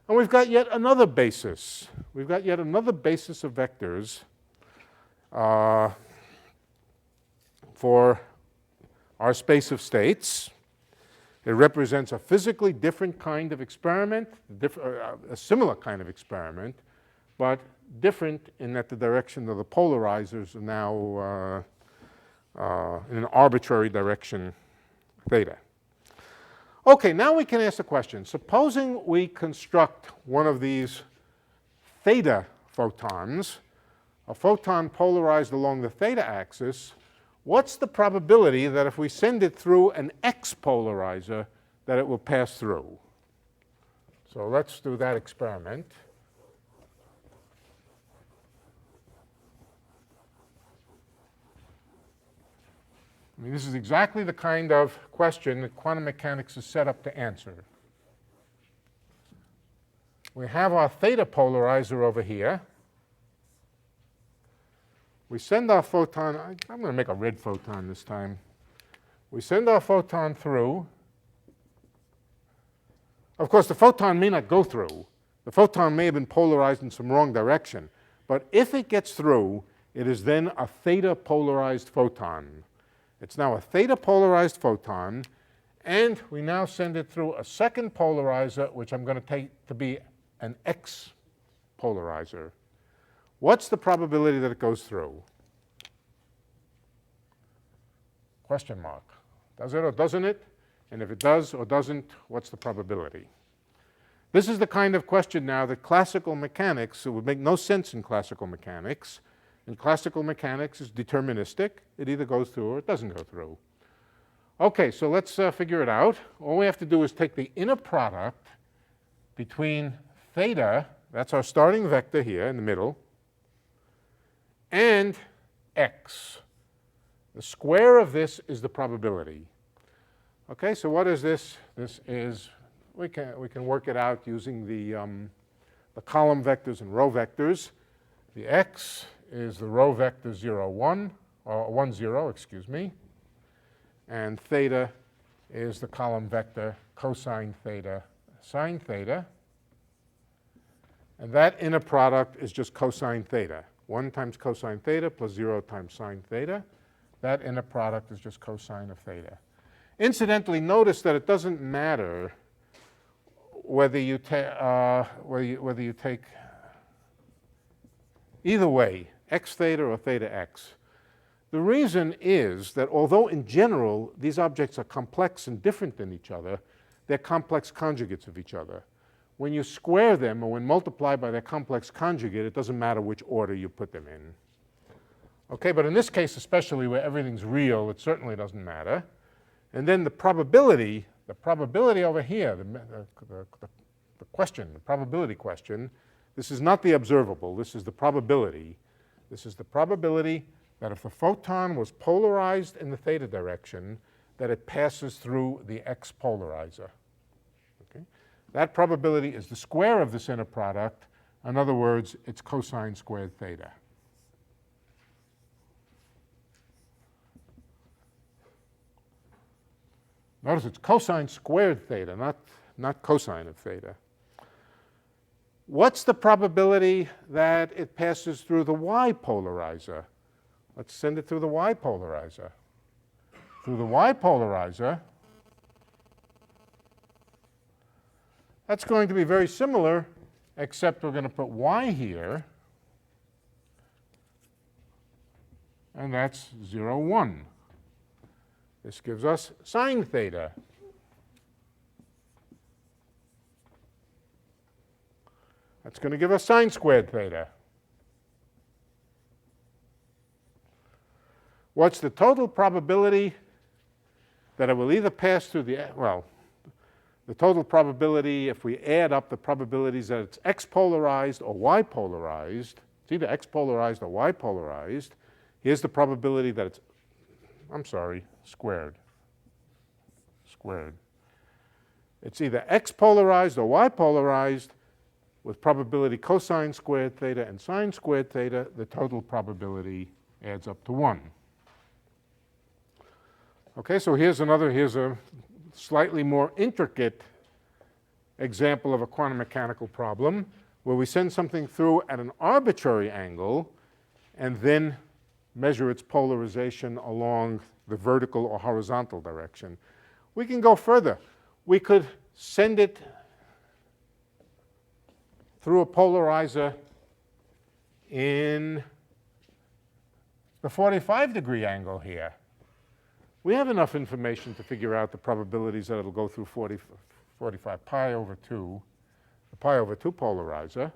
And we've got yet another basis. We've got yet another basis of vectors for our space of states. It represents a physically different kind of experiment, a similar kind of experiment, but different in that the direction of the polarizers are now in an arbitrary direction, theta. Okay, now we can ask the question. Supposing we construct one of these theta photons, a photon polarized along the theta axis, what's the probability that if we send it through an X polarizer that it will pass through? So let's do that experiment. I mean, this is exactly the kind of question that quantum mechanics is set up to answer. We have our theta polarizer over here. We send our photon, I'm going to make a red photon this time. We send our photon through. Of course, the photon may not go through. The photon may have been polarized in some wrong direction. But if it gets through, it is then a theta polarized photon. It's now a theta polarized photon, and we now send it through a second polarizer, which I'm going to take to be an X polarizer. What's the probability that it goes through? Question mark. Does it or doesn't it? And if it does or doesn't, what's the probability? This is the kind of question now that classical mechanics, it would make no sense in classical mechanics. In classical mechanics, it's deterministic. It either goes through or it doesn't go through. Okay, so let's figure it out. All we have to do is take the inner product between theta, that's our starting vector here in the middle, and X. The square of this is the probability. Okay, so what is this? This is, we can work it out using the column vectors and row vectors. The X is the row vector 0, 1, or 1, 0, excuse me. And theta is the column vector cosine theta, sine theta. And that inner product is just cosine theta. 1 times cosine theta plus 0 times sine theta. That inner product is just cosine of theta. Incidentally, notice that it doesn't matter whether you take either way, x theta or theta x. The reason is that although in general these objects are complex and different than each other, they're complex conjugates of each other. When you square them or when multiplied by their complex conjugate, it doesn't matter which order you put them in. Okay, but in this case probability where everything's real, it certainly doesn't matter. And then the probability over here, the question, the probability question, this is not the observable, this is the probability. This is the probability that if the photon was polarized in the theta direction, that it passes through the X polarizer. Okay? That probability is the square of this inner product. In other words, it's cosine squared theta. Notice it's cosine squared theta, not cosine of theta. What's the probability that it passes through the Y polarizer? Let's send it through the Y polarizer. Through the Y polarizer, that's going to be very similar, except we're going to put Y here, and that's 0, 1. This gives us sine theta. That's going to give us sine squared theta. What's the total probability that it will either pass through the, well, the total probability if we add up the probabilities that it's X polarized or Y polarized, it's either X polarized or Y polarized. Here's the probability that it's, squared. It's either X polarized or Y polarized with probability cosine squared theta and sine squared theta. The total probability adds up to 1. Okay, so here's a slightly more intricate example of a quantum mechanical problem where we send something through at an arbitrary angle and then measure its polarization along the vertical or horizontal direction. We can go further. We could send it through a polarizer in the 45-degree angle here. We have enough information to figure out the probabilities that it'll go through 45 pi over 2, the pi over 2 polarizer.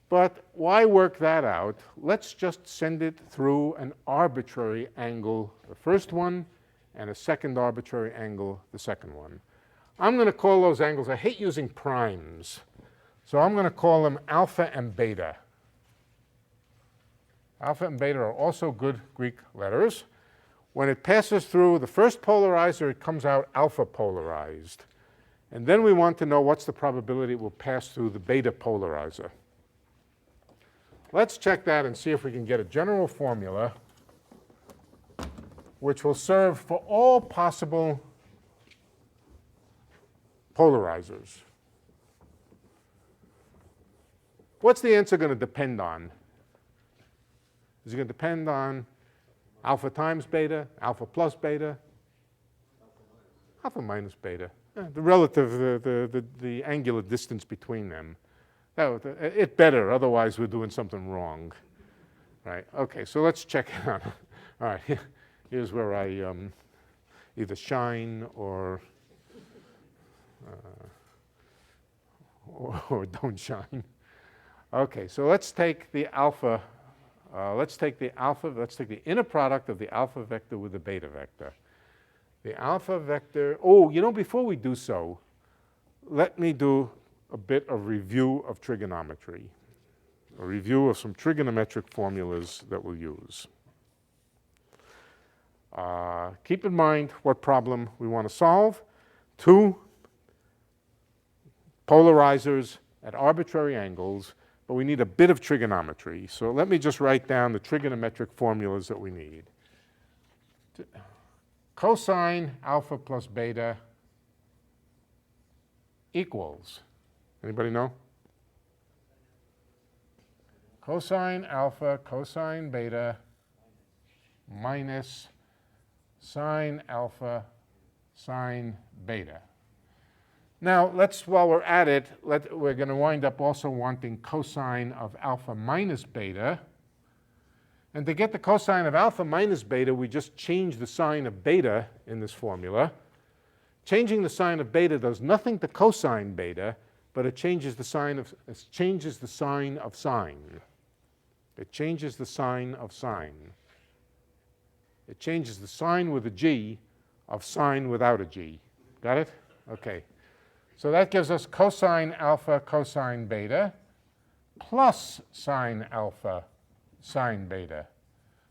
But why work that out? Let's just send it through an arbitrary angle, the first one, and a second arbitrary angle, the second one. I'm going to call those angles, I hate using primes, so I'm going to call them alpha and beta. Alpha and beta are also good Greek letters. When it passes through the first polarizer, it comes out alpha polarized. And then we want to know what's the probability it will pass through the beta polarizer. Let's check that and see if we can get a general formula which will serve for all possible polarizers. What's the answer going to depend on? Is it going to depend on alpha times beta, alpha plus beta? Alpha minus beta. The relative, the angular distance between them. It better, otherwise we're doing something wrong. Right, okay, so let's check it out. All right, here's where I either shine or don't shine. Okay, so let's take the alpha, let's take the inner product of the alpha vector with the beta vector. The alpha vector, before we do so, let me do a bit of review of trigonometry, a review of some trigonometric formulas that we'll use. Keep in mind what problem we want to solve. 2 polarizers at arbitrary angles, but we need a bit of trigonometry. So let me just write down the trigonometric formulas that we need. Cosine alpha plus beta equals, anybody know? Cosine alpha, cosine beta minus sine alpha, sine beta. Now, while we're at it, we're going to wind up also wanting cosine of alpha minus beta. And to get the cosine of alpha minus beta, we just change the sign of beta in this formula. Changing the sign of beta does nothing to cosine beta, but it changes the sign of sine. It changes the sign of sine. It changes the sign with a G of sine without a G. Got it? Okay. So that gives us cosine alpha cosine beta plus sine alpha sine beta.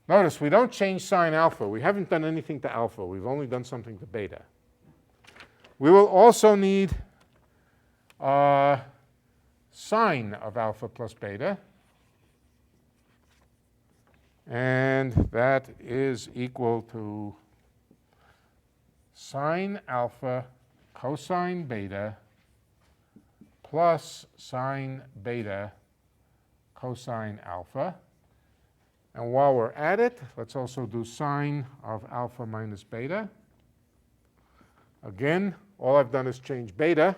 Notice we don't change sine alpha. We haven't done anything to alpha. We've only done something to beta. We will also need sine of alpha plus beta. And that is equal to sine alpha cosine beta plus sine beta cosine alpha. And while we're at it, let's also do sine of alpha minus beta. Again, all I've done is change beta.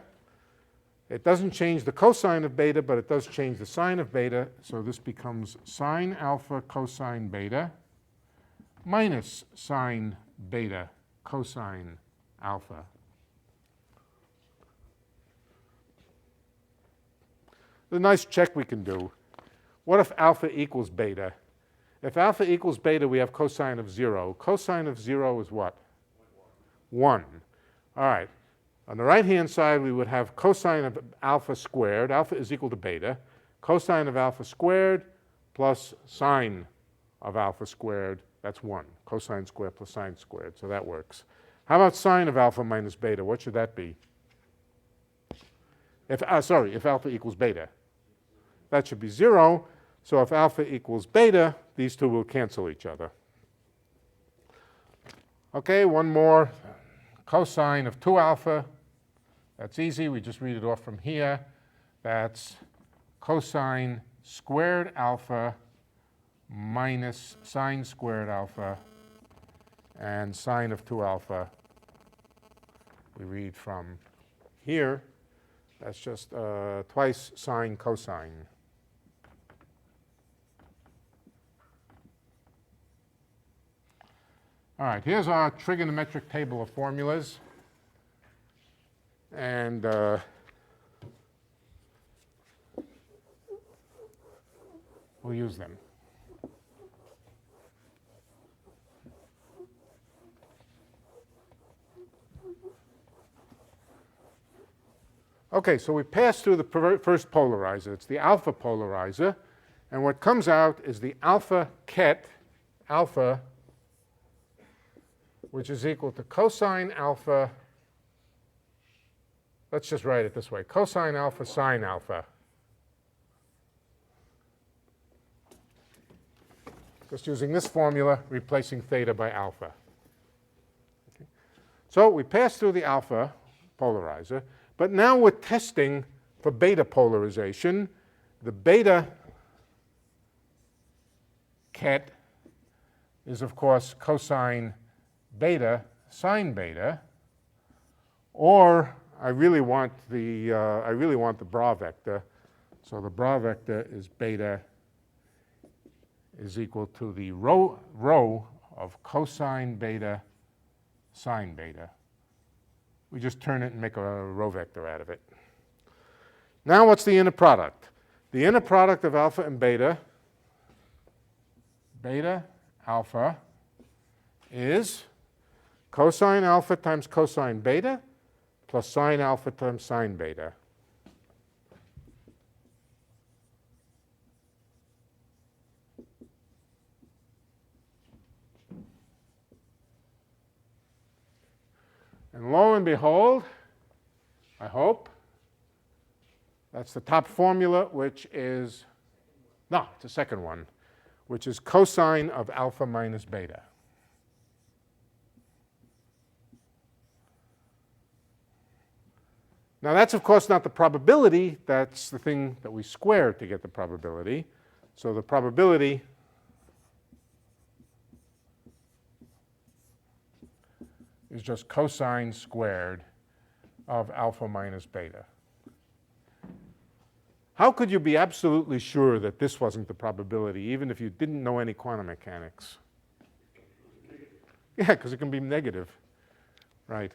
It doesn't change the cosine of beta, but it does change the sine of beta. So this becomes sine alpha cosine beta minus sine beta cosine alpha. There's a nice check we can do. What if alpha equals beta? If alpha equals beta, we have cosine of 0. Cosine of 0 is what? 1. All right. On the right-hand side, we would have cosine of alpha squared. Alpha is equal to beta. Cosine of alpha squared plus sine of alpha squared. That's 1. Cosine squared plus sine squared. So that works. How about sine of alpha minus beta? What should that be? If alpha equals beta. That should be 0. So if alpha equals beta, these two will cancel each other. Okay, one more. Cosine of 2 alpha. That's easy. We just read it off from here. That's cosine squared alpha minus sine squared alpha. And sine of 2 alpha, we read from here. That's just twice sine cosine. All right, here's our trigonometric table of formulas. And we'll use them. Okay, so we pass through the first polarizer. It's the alpha polarizer. And what comes out is the alpha ket, alpha, which is equal to cosine alpha. Let's just write it this way. Cosine alpha sine alpha. Just using this formula, replacing theta by alpha. Okay. So we pass through the alpha polarizer. But now we're testing for beta polarization. The beta ket is, of course, cosine beta sine beta, or I really want the bra vector. So the bra vector is beta is equal to the rho of cosine beta sine beta. We just turn it and make a row vector out of it. Now what's the inner product? The inner product of alpha and beta, beta alpha, is cosine alpha times cosine beta plus sine alpha times sine beta. And lo and behold, I hope, that's the top formula, which is, no, it's the second one, which is cosine of alpha minus beta. Now that's, of course, not the probability. That's the thing that we square to get the probability. So the probability is just cosine squared of alpha minus beta. How could you be absolutely sure that this wasn't the probability, even if you didn't know any quantum mechanics? Yeah, because it can be negative. Right.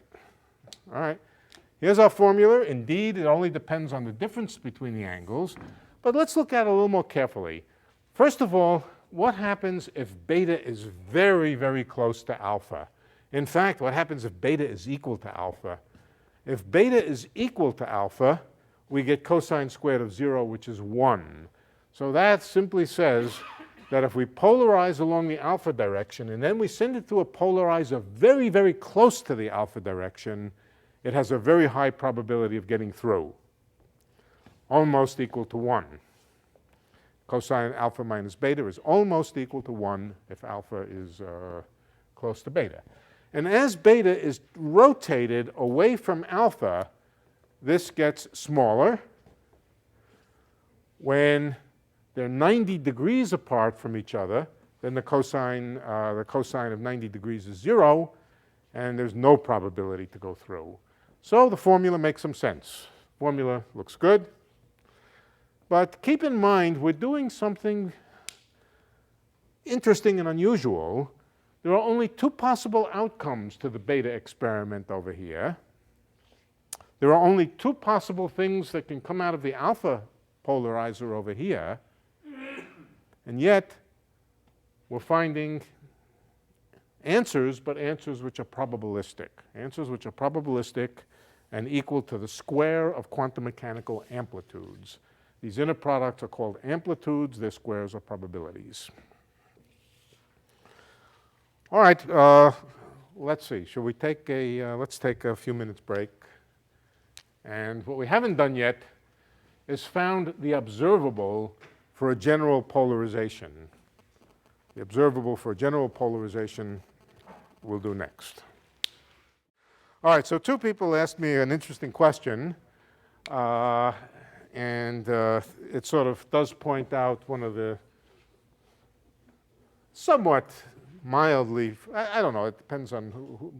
All right. Here's our formula. Indeed, it only depends on the difference between the angles. But let's look at it a little more carefully. First of all, what happens if beta is very, very close to alpha? In fact, what happens if beta is equal to alpha? If beta is equal to alpha, we get cosine squared of 0, which is 1. So that simply says that if we polarize along the alpha direction and then we send it through a polarizer very, very close to the alpha direction, it has a very high probability of getting through, almost equal to 1. Cosine alpha minus beta is almost equal to 1 if alpha is close to beta. And as beta is rotated away from alpha, this gets smaller. When they're 90 degrees apart from each other, then the cosine of 90 degrees is 0, and there's no probability to go through. So the formula makes some sense. Formula looks good. But keep in mind, we're doing something interesting and unusual. There are only two possible outcomes to the beta experiment over here. There are only two possible things that can come out of the alpha polarizer over here. And yet, we're finding answers, but answers which are probabilistic. Answers which are probabilistic and equal to the square of quantum mechanical amplitudes. These inner products are called amplitudes. Their squares are probabilities. All right, let's see. Shall we take let's take a few minutes break. And what we haven't done yet is found the observable for a general polarization. The observable for a general polarization we'll do next. All right, so two people asked me an interesting question. And it sort of does point out one of the somewhat mildly, I don't know, it depends on who.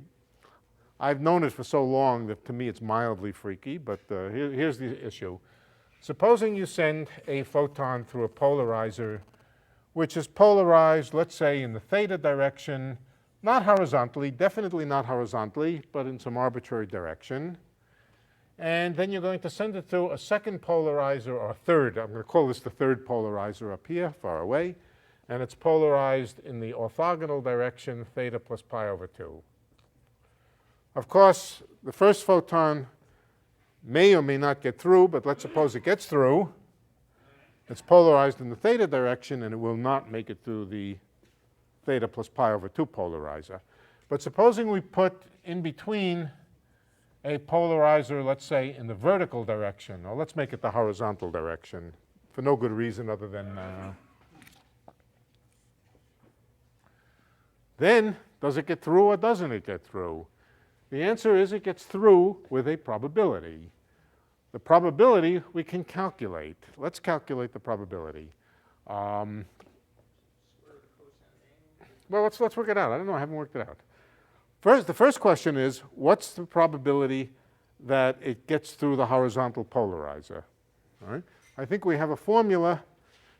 I've known it for so long that to me it's mildly freaky, but here's the issue. Supposing you send a photon through a polarizer which is polarized, let's say, in the theta direction Not horizontally, definitely not horizontally, but in some arbitrary direction. And then you're going to send it through a second polarizer, or third. I'm going to call this the third polarizer up here, far away. And it's polarized in the orthogonal direction, theta plus pi over 2. Of course, the first photon may or may not get through, but let's suppose it gets through. It's polarized in the theta direction, and it will not make it through the theta plus pi over 2 polarizer. But supposing we put in between a polarizer, let's say, in the vertical direction, or let's make it the horizontal direction, for no good reason other than then does it get through or doesn't it get through? The answer is it gets through with a probability. The probability we can calculate. Let's calculate the probability. Well, let's work it out. I don't know. I haven't worked it out. The first question is, what's the probability that it gets through the horizontal polarizer? All right? I think we have a formula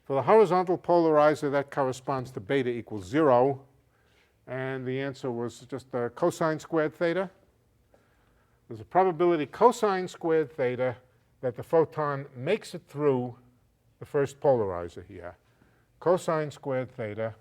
for the horizontal polarizer that corresponds to beta equals 0. And the answer was just cosine squared theta. There's a probability cosine squared theta that the photon makes it through the first polarizer here. Cosine squared theta.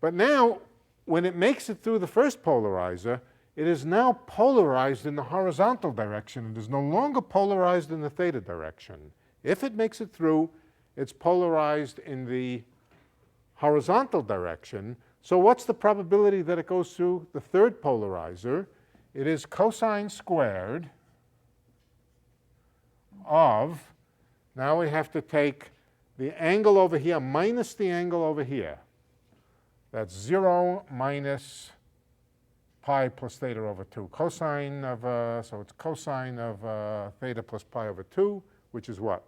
But now, when it makes it through the first polarizer, it is now polarized in the horizontal direction. It is no longer polarized in the theta direction. If it makes it through, it's polarized in the horizontal direction. So what's the probability that it goes through the third polarizer? It is cosine squared of, now we have to take the angle over here minus the angle over here. That's 0 minus pi plus theta over 2. Cosine of, so it's cosine of theta plus pi over 2, which is what?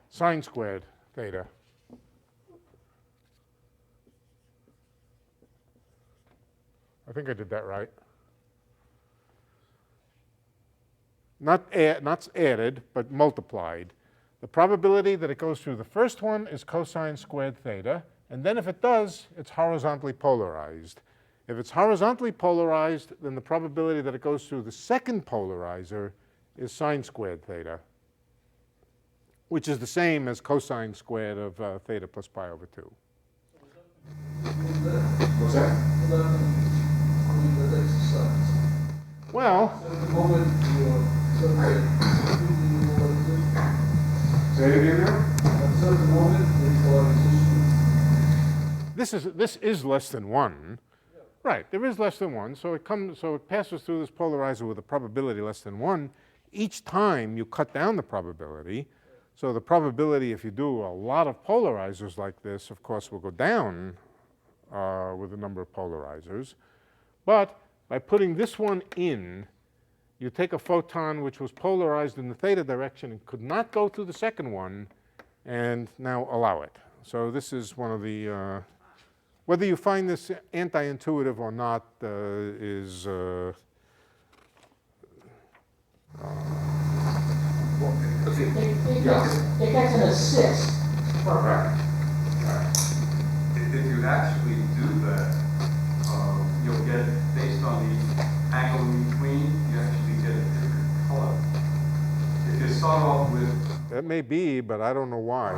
Sine squared theta. I think I did that right. Not added, but multiplied. The probability that it goes through the first one is cosine squared theta. And then if it does, it's horizontally polarized. If it's horizontally polarized, then the probability that it goes through the second polarizer is sine squared theta, which is the same as cosine squared of theta plus pi over 2. What's that? Well, say it again now. This is less than 1. Right, there is less than 1, so it passes through this polarizer with a probability less than 1. Each time you cut down the probability, so the probability, if you do a lot of polarizers like this, of course, will go down with the number of polarizers. But by putting this one in, you take a photon which was polarized in the theta direction and could not go through the second one, and now allow it. So this is one of the, whether you find this anti-intuitive or not is It gets an assist. right. If you actually do that, you'll get, based on the angle in between, you actually get a different color. If you start off with... That may be, but I don't know why.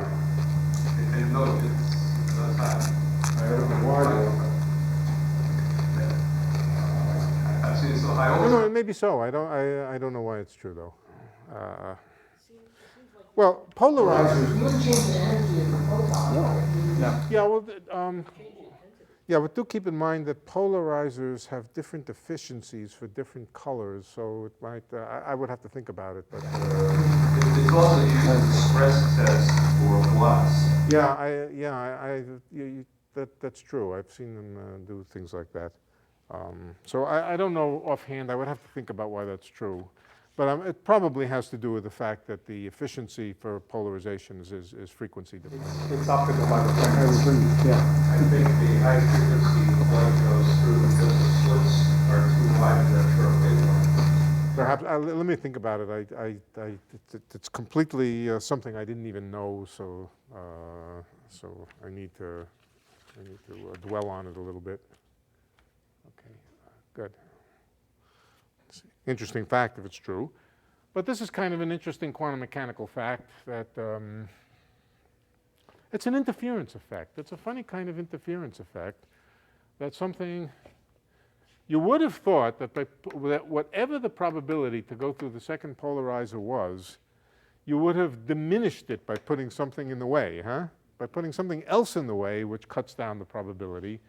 And no, it does happen. I don't know why. I've seen it, so I always... No, it may be so. I don't know why it's true, though. Well, polarizers... You wouldn't change the energy of the photon, right? No. Yeah, well, yeah, but do keep in mind that polarizers have different efficiencies for different colors, so it might, I would have to think about it. But, It's also used as a stress test for glass. That's true. I've seen them do things like that. So I don't know offhand. I would have to think about why that's true. But it probably has to do with the fact that the efficiency for polarizations is frequency dependent. It's optical by the time I was reading, yeah. I think the high frequency light goes through because the slits are too wide that for a wavelength. Perhaps let me think about it. It's completely something I didn't even know, so I need to dwell on it a little bit. Okay, good. Interesting fact if it's true. But this is kind of an interesting quantum mechanical fact that it's an interference effect. It's a funny kind of interference effect that something you would have thought that that whatever the probability to go through the second polarizer was, you would have diminished it by putting something in the way, huh? By putting something else in the way which cuts down the probability.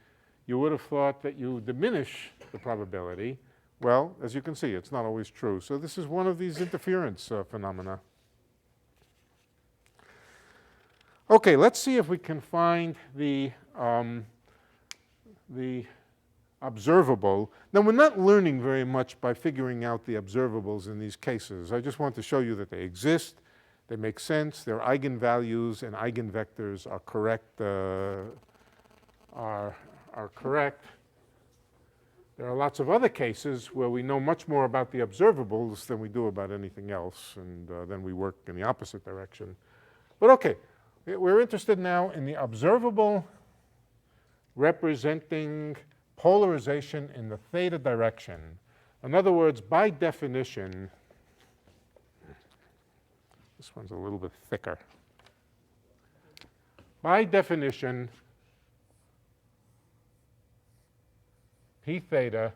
You would have thought that you diminish the probability. Well, as you can see, it's not always true. So this is one of these interference phenomena. Okay, let's see if we can find the observable. Now, we're not learning very much by figuring out the observables in these cases. I just want to show you that they exist, they make sense, their eigenvalues and eigenvectors are correct. Are correct. There are lots of other cases where we know much more about the observables than we do about anything else, and then we work in the opposite direction. But okay, we're interested now in the observable representing polarization in the theta direction. In other words, by definition, this one's a little bit thicker. By definition, P theta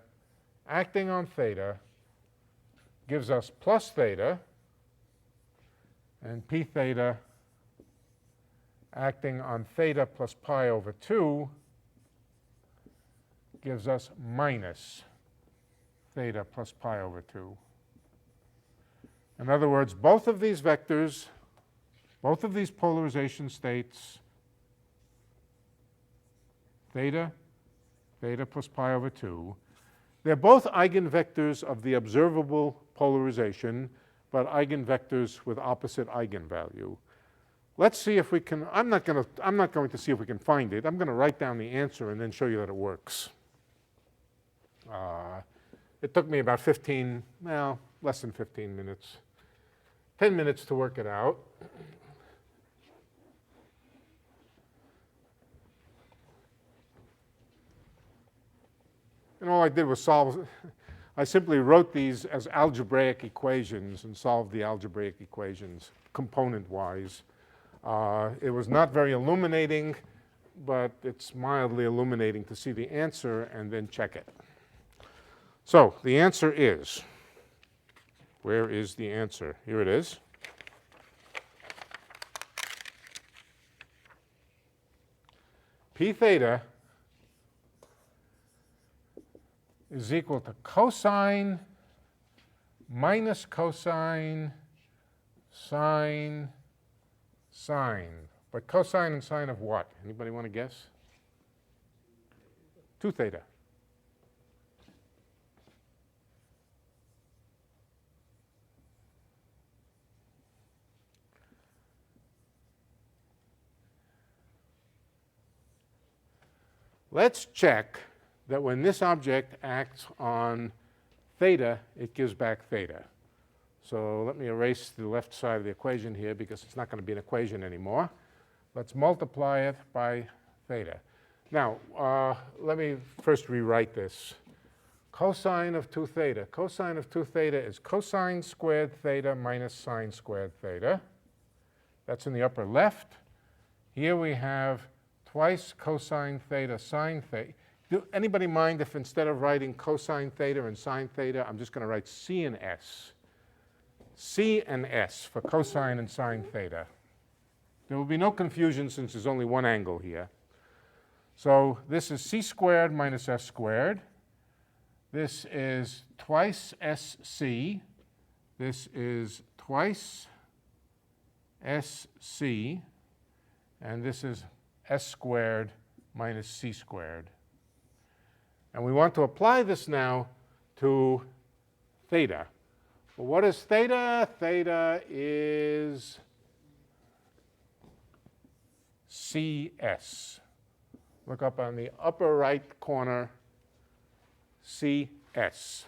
acting on theta gives us plus theta, and P theta acting on theta plus pi over 2 gives us minus theta plus pi over 2. In other words, both of these vectors, both of these polarization states, theta plus pi over 2, they're both eigenvectors of the observable polarization, but eigenvectors with opposite eigenvalue. Let's see if we can, I'm not going to see if we can find it. I'm going to write down the answer and then show you that it works. It took me about 15, well, less than 15 minutes, 10 minutes to work it out. And all I did was solve, I simply wrote these as algebraic equations and solved the algebraic equations component-wise. It was not very illuminating, but it's mildly illuminating to see the answer and then check it. So the answer is, where is the answer? Here it is. P theta is equal to cosine minus cosine sine sine. But cosine and sine of what? Anybody want to guess? 2 theta. Let's check that when this object acts on theta, it gives back theta. So let me erase the left side of the equation here because it's not going to be an equation anymore. Let's multiply it by theta. Now, let me first rewrite this. Cosine of 2 theta. Cosine of 2 theta is cosine squared theta minus sine squared theta. That's in the upper left. Here we have twice cosine theta sine theta. Do anybody mind if instead of writing cosine theta and sine theta, I'm just going to write C and S? C and S for cosine and sine theta. There will be no confusion since there's only one angle here. So this is C squared minus S squared. This is twice SC. This is twice SC. And this is S squared minus C squared. And we want to apply this now to theta. Well, what is theta? Theta is CS. Look up on the upper right corner, CS.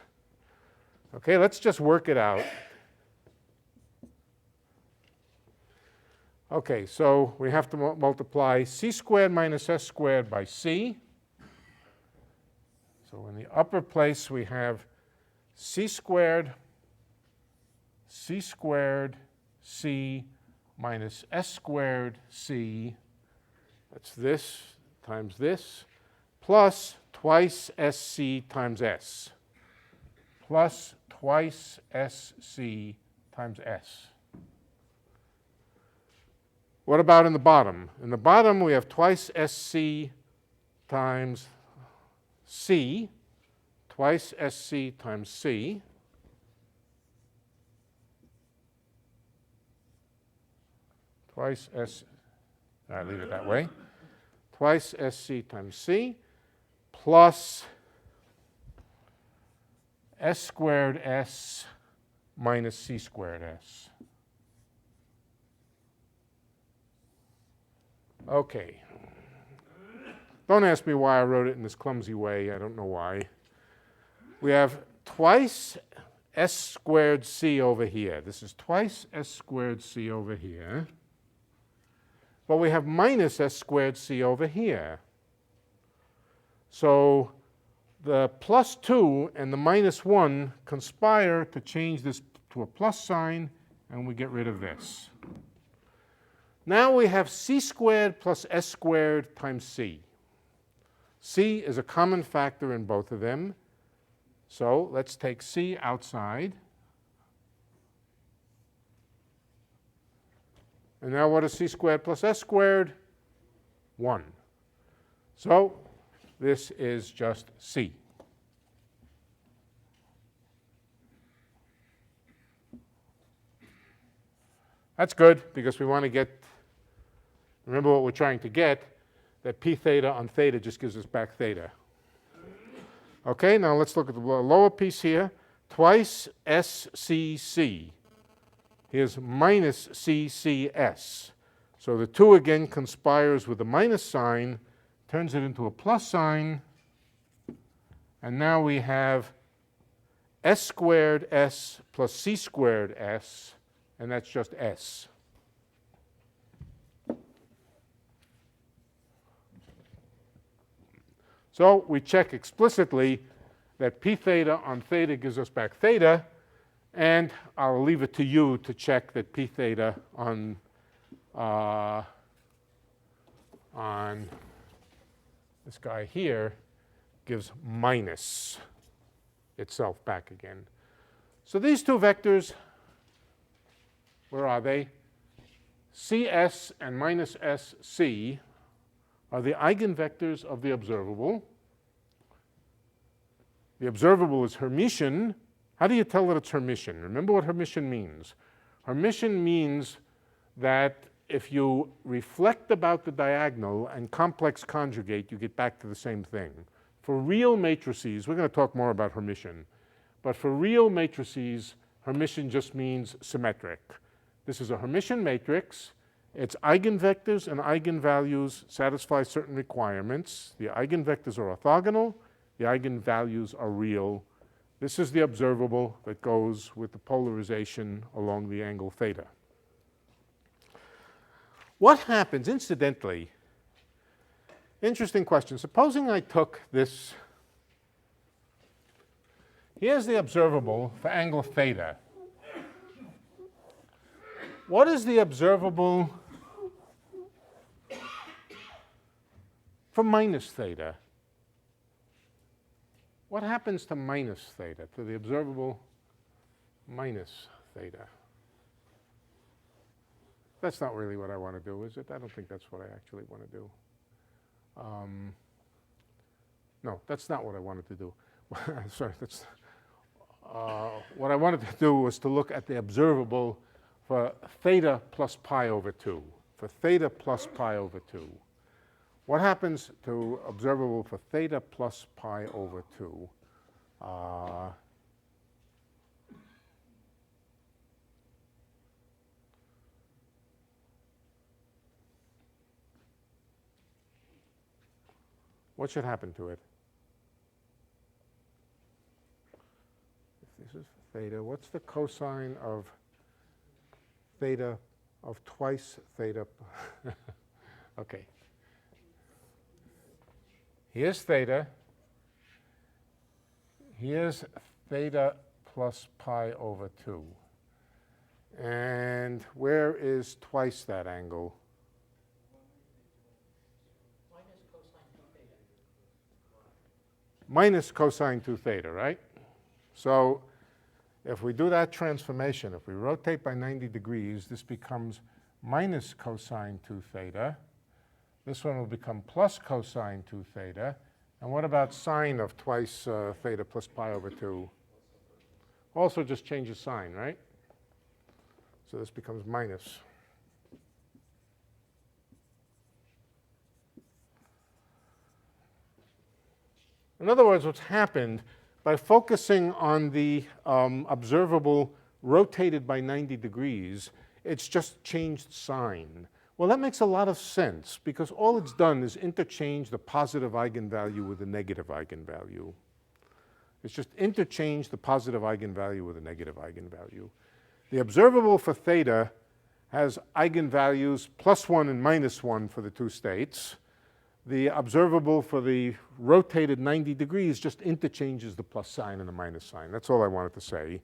Okay, let's just work it out. Okay, so we have to multiply c squared minus s squared by c. So in the upper place we have c squared c minus s squared c, that's this times this, plus twice sc times s, plus twice sc times s. What about in the bottom? In the bottom we have twice sc times c, twice sc times c, twice s, I'll leave it that way, twice sc times c, plus s squared s minus c squared s. Okay. Don't ask me why I wrote it in this clumsy way. I don't know why. We have twice s squared c over here. This is twice s squared c over here. But we have minus s squared c over here. So the plus 2 and the minus 1 conspire to change this to a plus sign, and we get rid of this. Now we have c squared plus s squared times c. C is a common factor in both of them. So let's take c outside. And now what is c squared plus s squared? 1. So this is just c. That's good because we want to get, remember what we're trying to get, that p theta on theta just gives us back theta. Okay, now let's look at the lower piece here. Twice SCC. Here's minus CCS. So the 2 again conspires with the minus sign, turns it into a plus sign, and now we have s squared s plus c squared s, and that's just s. So we check explicitly that p theta on theta gives us back theta, and I'll leave it to you to check that p theta on this guy here gives minus itself back again. So these two vectors, where are they? CS and minus SC are the eigenvectors of the observable. The observable is Hermitian. How do you tell that it's Hermitian? Remember what Hermitian means. Hermitian means that if you reflect about the diagonal and complex conjugate, you get back to the same thing. For real matrices, we're going to talk more about Hermitian, but for real matrices, Hermitian just means symmetric. This is a Hermitian matrix. Its eigenvectors and eigenvalues satisfy certain requirements. The eigenvectors are orthogonal. The eigenvalues are real. This is the observable that goes with the polarization along the angle theta. What happens, incidentally, interesting question. Supposing I took this, here's the observable for angle theta. What is the observable for minus theta? What happens to minus theta, to the observable minus theta? That's not really what I want to do, is it? I don't think that's what I actually want to do. No, that's not what I wanted to do. Sorry, that's what I wanted to do was to look at the observable for theta plus pi over 2, for theta plus pi over 2. What happens to observable for theta plus pi over 2? What should happen to it? If this is theta. What's the cosine of theta of twice theta? Okay. Here's theta. Here's theta plus pi over 2. And where is twice that angle? Minus cosine 2 theta, right? So if we do that transformation, if we rotate by 90 degrees, this becomes minus cosine 2 theta. This one will become plus cosine 2 theta. And what about sine of twice theta plus pi over 2? Also just changes sign, right? So this becomes minus. In other words, what's happened, by focusing on the observable rotated by 90 degrees, it's just changed sign. Well, that makes a lot of sense, because all it's done is interchange the positive eigenvalue with the negative eigenvalue. It's just interchange the positive eigenvalue with a negative eigenvalue. The observable for theta has eigenvalues +1 and -1 for the two states. The observable for the rotated 90 degrees just interchanges the plus sign and the minus sign. That's all I wanted to say,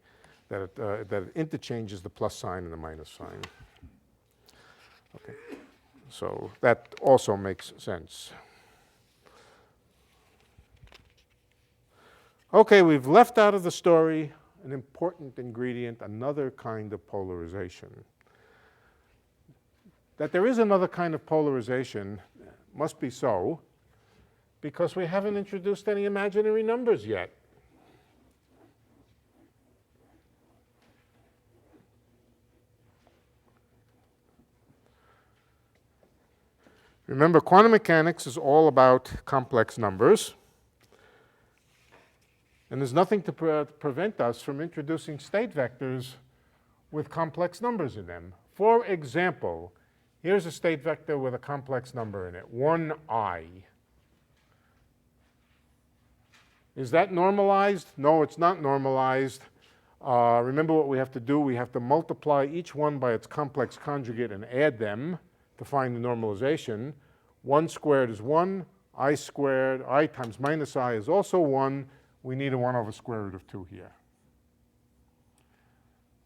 that it interchanges the plus sign and the minus sign. Okay, so that also makes sense. Okay, we've left out of the story an important ingredient, another kind of polarization. That there is another kind of polarization must be so because we haven't introduced any imaginary numbers yet. Remember, quantum mechanics is all about complex numbers. And there's nothing to prevent us from introducing state vectors with complex numbers in them. For example, here's a state vector with a complex number in it, 1i. Is that normalized? No, it's not normalized. Remember what we have to do. We have to multiply each one by its complex conjugate and add them to find the normalization. 1 squared is 1. I squared, I times minus I is also 1. We need a 1 over square root of 2 here.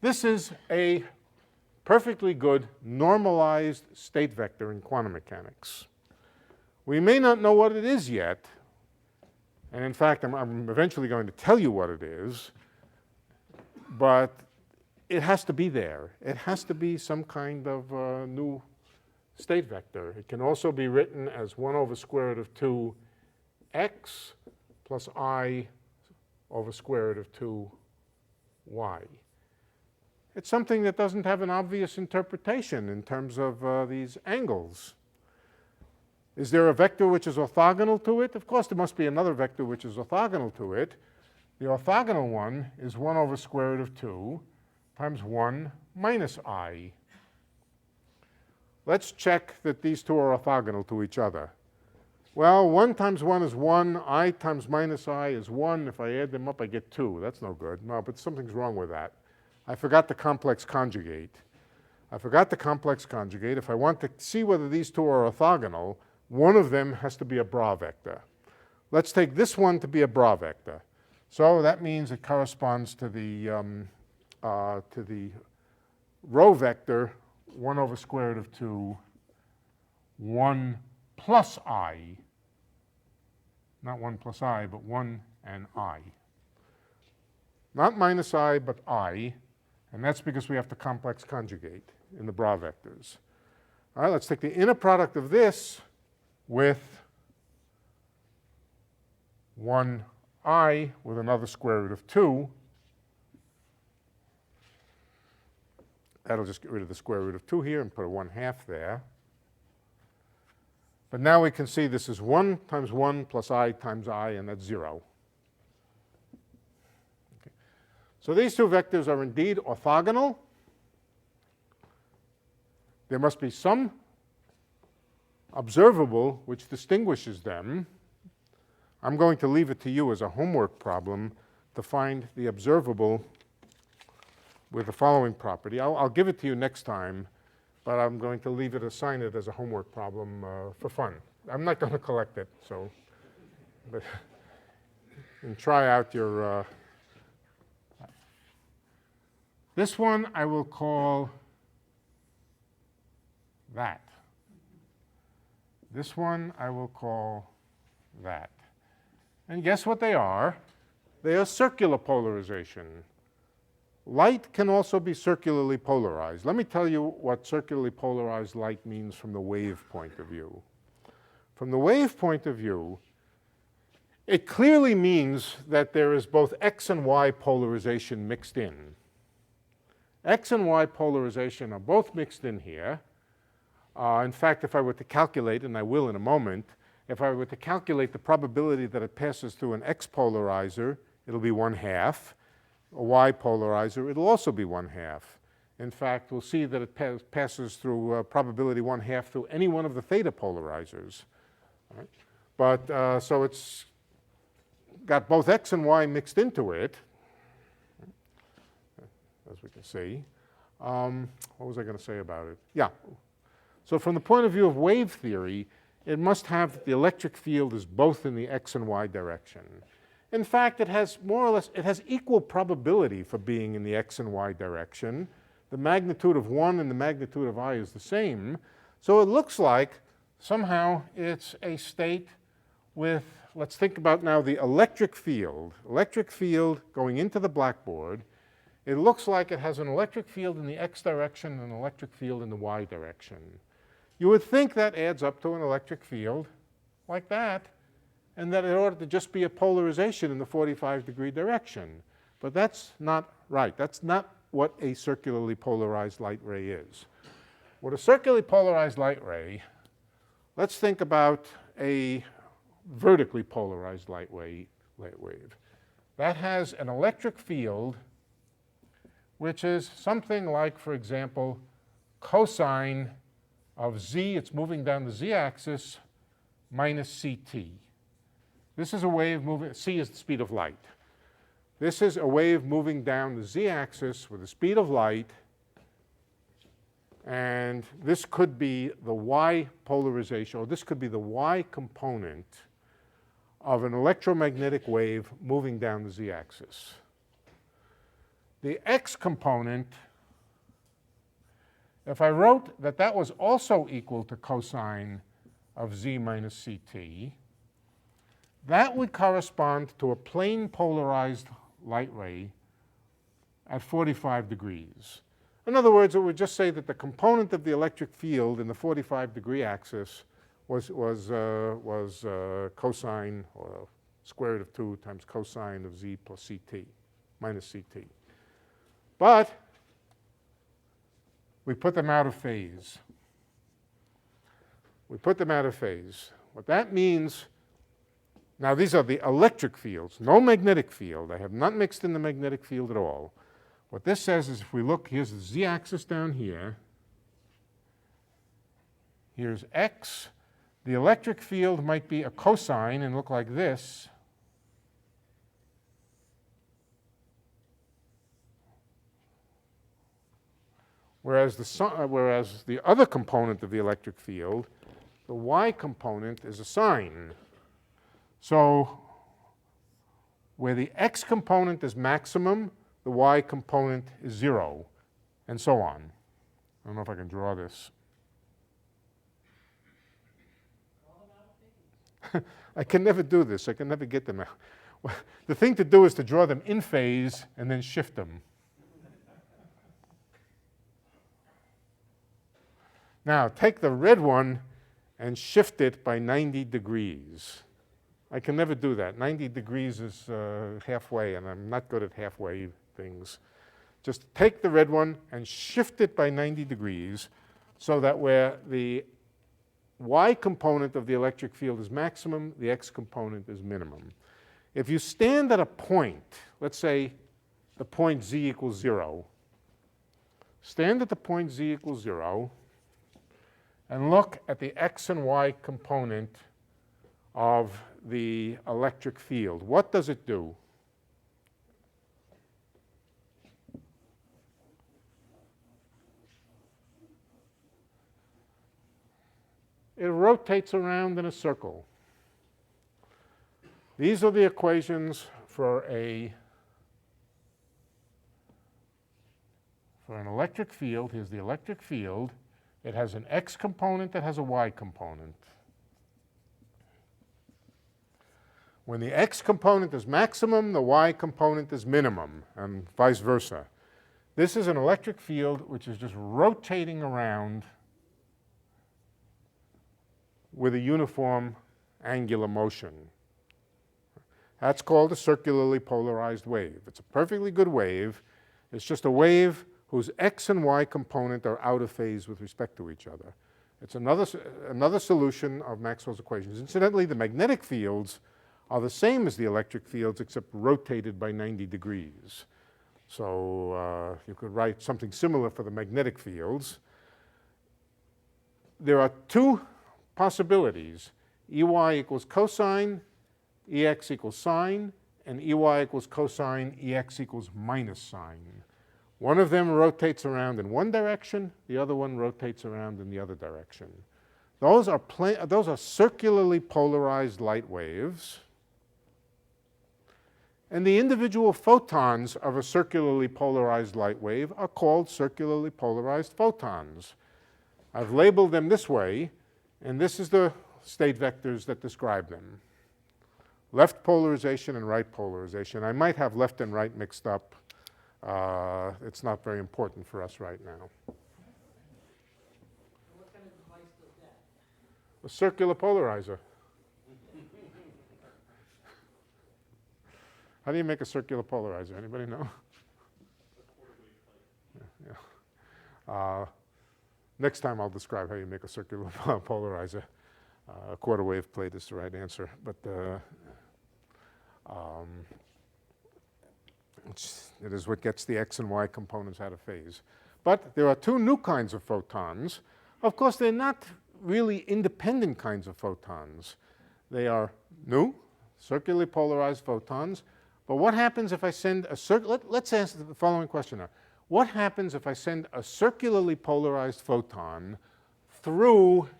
This is a perfectly good normalized state vector in quantum mechanics. We may not know what it is yet, and in fact, I'm eventually going to tell you what it is, but it has to be there. It has to be some kind of new state vector. It can also be written as 1 over square root of 2x plus I over square root of 2y. It's something that doesn't have an obvious interpretation in terms of these angles. Is there a vector which is orthogonal to it? Of course, there must be another vector which is orthogonal to it. The orthogonal one is 1 over square root of 2 times 1 minus I. Let's check that these two are orthogonal to each other. Well, 1 times 1 is 1. I times minus I is 1. If I add them up, I get 2. That's no good. No, but something's wrong with that. I forgot the complex conjugate. If I want to see whether these two are orthogonal, one of them has to be a bra vector. Let's take this one to be a bra vector. So that means it corresponds to the row vector 1 over square root of 2, 1 plus I. Not 1 plus I, but 1 and I. Not minus I, but I. And that's because we have to complex conjugate in the bra vectors. All right, let's take the inner product of this with 1i with another square root of 2. That'll just get rid of the square root of 2 here and put a 1/2 there. But now we can see this is 1 times 1 plus I times I, and that's 0. Okay. So these two vectors are indeed orthogonal. There must be some observable which distinguishes them. I'm going to leave it to you as a homework problem to find the observable with the following property. I'll give it to you next time, but I'm going to leave it, assign it as a homework problem for fun. I'm not going to collect it, so but and try out your. This one I will call that. This one I will call that. And guess what they are? They are circular polarization. Light can also be circularly polarized. Let me tell you what circularly polarized light means from the wave point of view. From the wave point of view, it clearly means that there is both X and Y polarization mixed in. X and Y polarization are both mixed in here. In fact, if I were to calculate, and I will in a moment, if I were to calculate the probability that it passes through an X polarizer, it'll be 1/2. A Y polarizer, it'll also be 1/2. In fact, we'll see that it passes through probability 1/2 through any one of the theta polarizers. Right? But so it's got both X and Y mixed into it, as we can see. What was I going to say about it? Yeah. So from the point of view of wave theory, it must have the electric field is both in the X and Y direction. In fact, it has more or less, it has equal probability for being in the X and Y direction. The magnitude of 1 and the magnitude of I is the same. So it looks like somehow it's a state with, let's think about now the electric field going into the blackboard. It looks like it has an electric field in the X direction and an electric field in the Y direction. You would think that adds up to an electric field like that, and that it ought to just be a polarization in the 45-degree direction. But that's not right. That's not what a circularly polarized light ray is. What a circularly polarized light ray, let's think about a vertically polarized light wave. That has an electric field which is something like, for example, cosine of z, it's moving down the z-axis, minus ct. This is a wave moving, c is the speed of light. This is a wave moving down the z-axis with the speed of light, and this could be the y polarization, or this could be the y component of an electromagnetic wave moving down the z-axis. The x component, if I wrote that that was also equal to cosine of z minus ct, that would correspond to a plane polarized light ray at 45 degrees. In other words, it would just say that the component of the electric field in the 45-degree axis was cosine, or square root of 2 times cosine of z plus ct, minus ct. But we put them out of phase. We put them out of phase. What that means, now these are the electric fields, no magnetic field. I have not mixed in the magnetic field at all. What this says is if we look, here's the z-axis down here. Here's x. The electric field might be a cosine and look like this. Whereas the other component of the electric field, the y component, is a sine. So where the x component is maximum, the y component is 0, and so on. I don't know if I can draw this. I can never do this. I can never get them out. The thing to do is to draw them in phase and then shift them. Now, take the red one and shift it by 90 degrees. I can never do that. 90 degrees is halfway, and I'm not good at halfway things. Just take the red one and shift it by 90 degrees so that where the y component of the electric field is maximum, the x component is minimum. If you stand at a point, let's say the point z equals 0, stand at the point z equals 0, and look at the x and y component of the electric field. What does it do? it rotates around in a circle. These are the equations for an electric field. Here's the electric field. It has an x component, it has a y component. When the x component is maximum, the y component is minimum, and vice versa. This is an electric field which is just rotating around with a uniform angular motion. That's called a circularly polarized wave. It's a perfectly good wave. It's just a wave whose x and y component are out of phase with respect to each other. It's another solution of Maxwell's equations. Incidentally, the magnetic fields are the same as the electric fields except rotated by 90 degrees. So you could write something similar for the magnetic fields. There are two possibilities. Ey equals cosine, Ex equals sine, and Ey equals cosine, Ex equals minus sine. One of them rotates around in one direction, the other one rotates around in the other direction. Those are circularly polarized light waves. And the individual photons of a circularly polarized light wave are called circularly polarized photons. I've labeled them this way, and this is the state vectors that describe them. Left polarization and right polarization. I might have left and right mixed up. It's not very important for us right now. What kind of device does that? A circular polarizer. How do you make a circular polarizer? Anybody know? Yeah. Next time I'll describe how you make a circular polarizer. A quarter wave plate is the right answer, but it is what gets the x and y components out of phase. But there are two new kinds of photons. Of course, they're not really independent kinds of photons. They are new, circularly polarized photons. But what happens if I send a let's answer the following question now. What happens if I send a circularly polarized photon through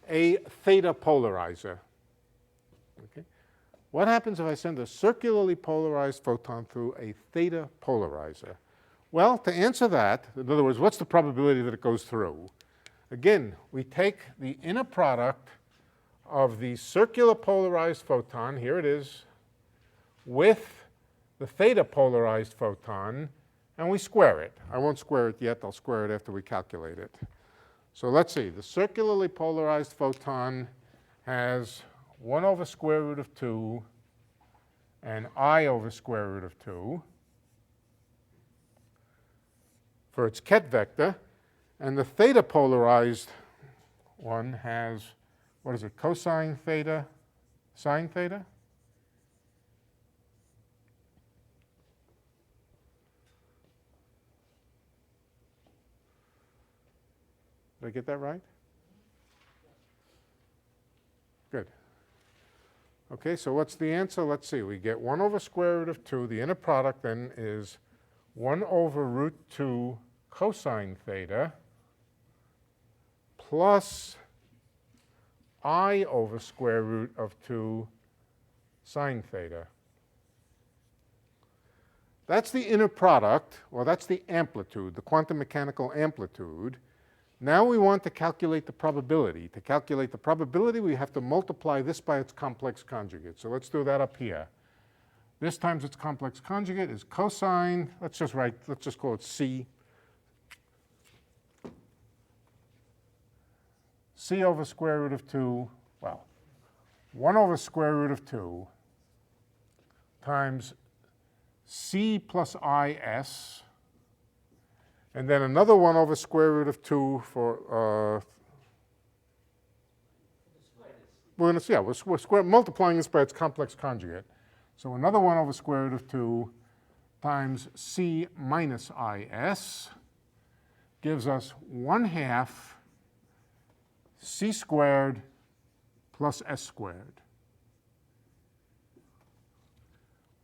a theta polarizer? Okay. What happens if I send a circularly polarized photon through a theta polarizer? Well, to answer that, in other words, what's the probability that it goes through? Again, we take the inner product of the circular polarized photon, here it is, with the theta polarized photon, and we square it. I won't square it yet. I'll square it after we calculate it. So let's see. The circularly polarized photon has 1 over square root of 2 and I over square root of 2 for its ket vector. And the theta polarized one has, what is it, cosine theta, sine theta? Did I get that right? Good. Okay, so what's the answer? Let's see. We get 1 over square root of 2. The inner product then is 1 over root 2 cosine theta plus I over square root of 2 sine theta. That's the inner product, or that's the amplitude, the quantum mechanical amplitude. Now we want to calculate the probability. To calculate the probability, we have to multiply this by its complex conjugate. So let's do that up here. This times its complex conjugate is cosine. Let's just call it C. C over square root of 2, well, 1 over square root of 2 times C plus IS, and then another 1 over square root of 2 for, we're going to see, yeah, we're multiplying this by its complex conjugate. So another 1 over square root of 2 times C minus IS gives us 1/2 C squared plus S squared.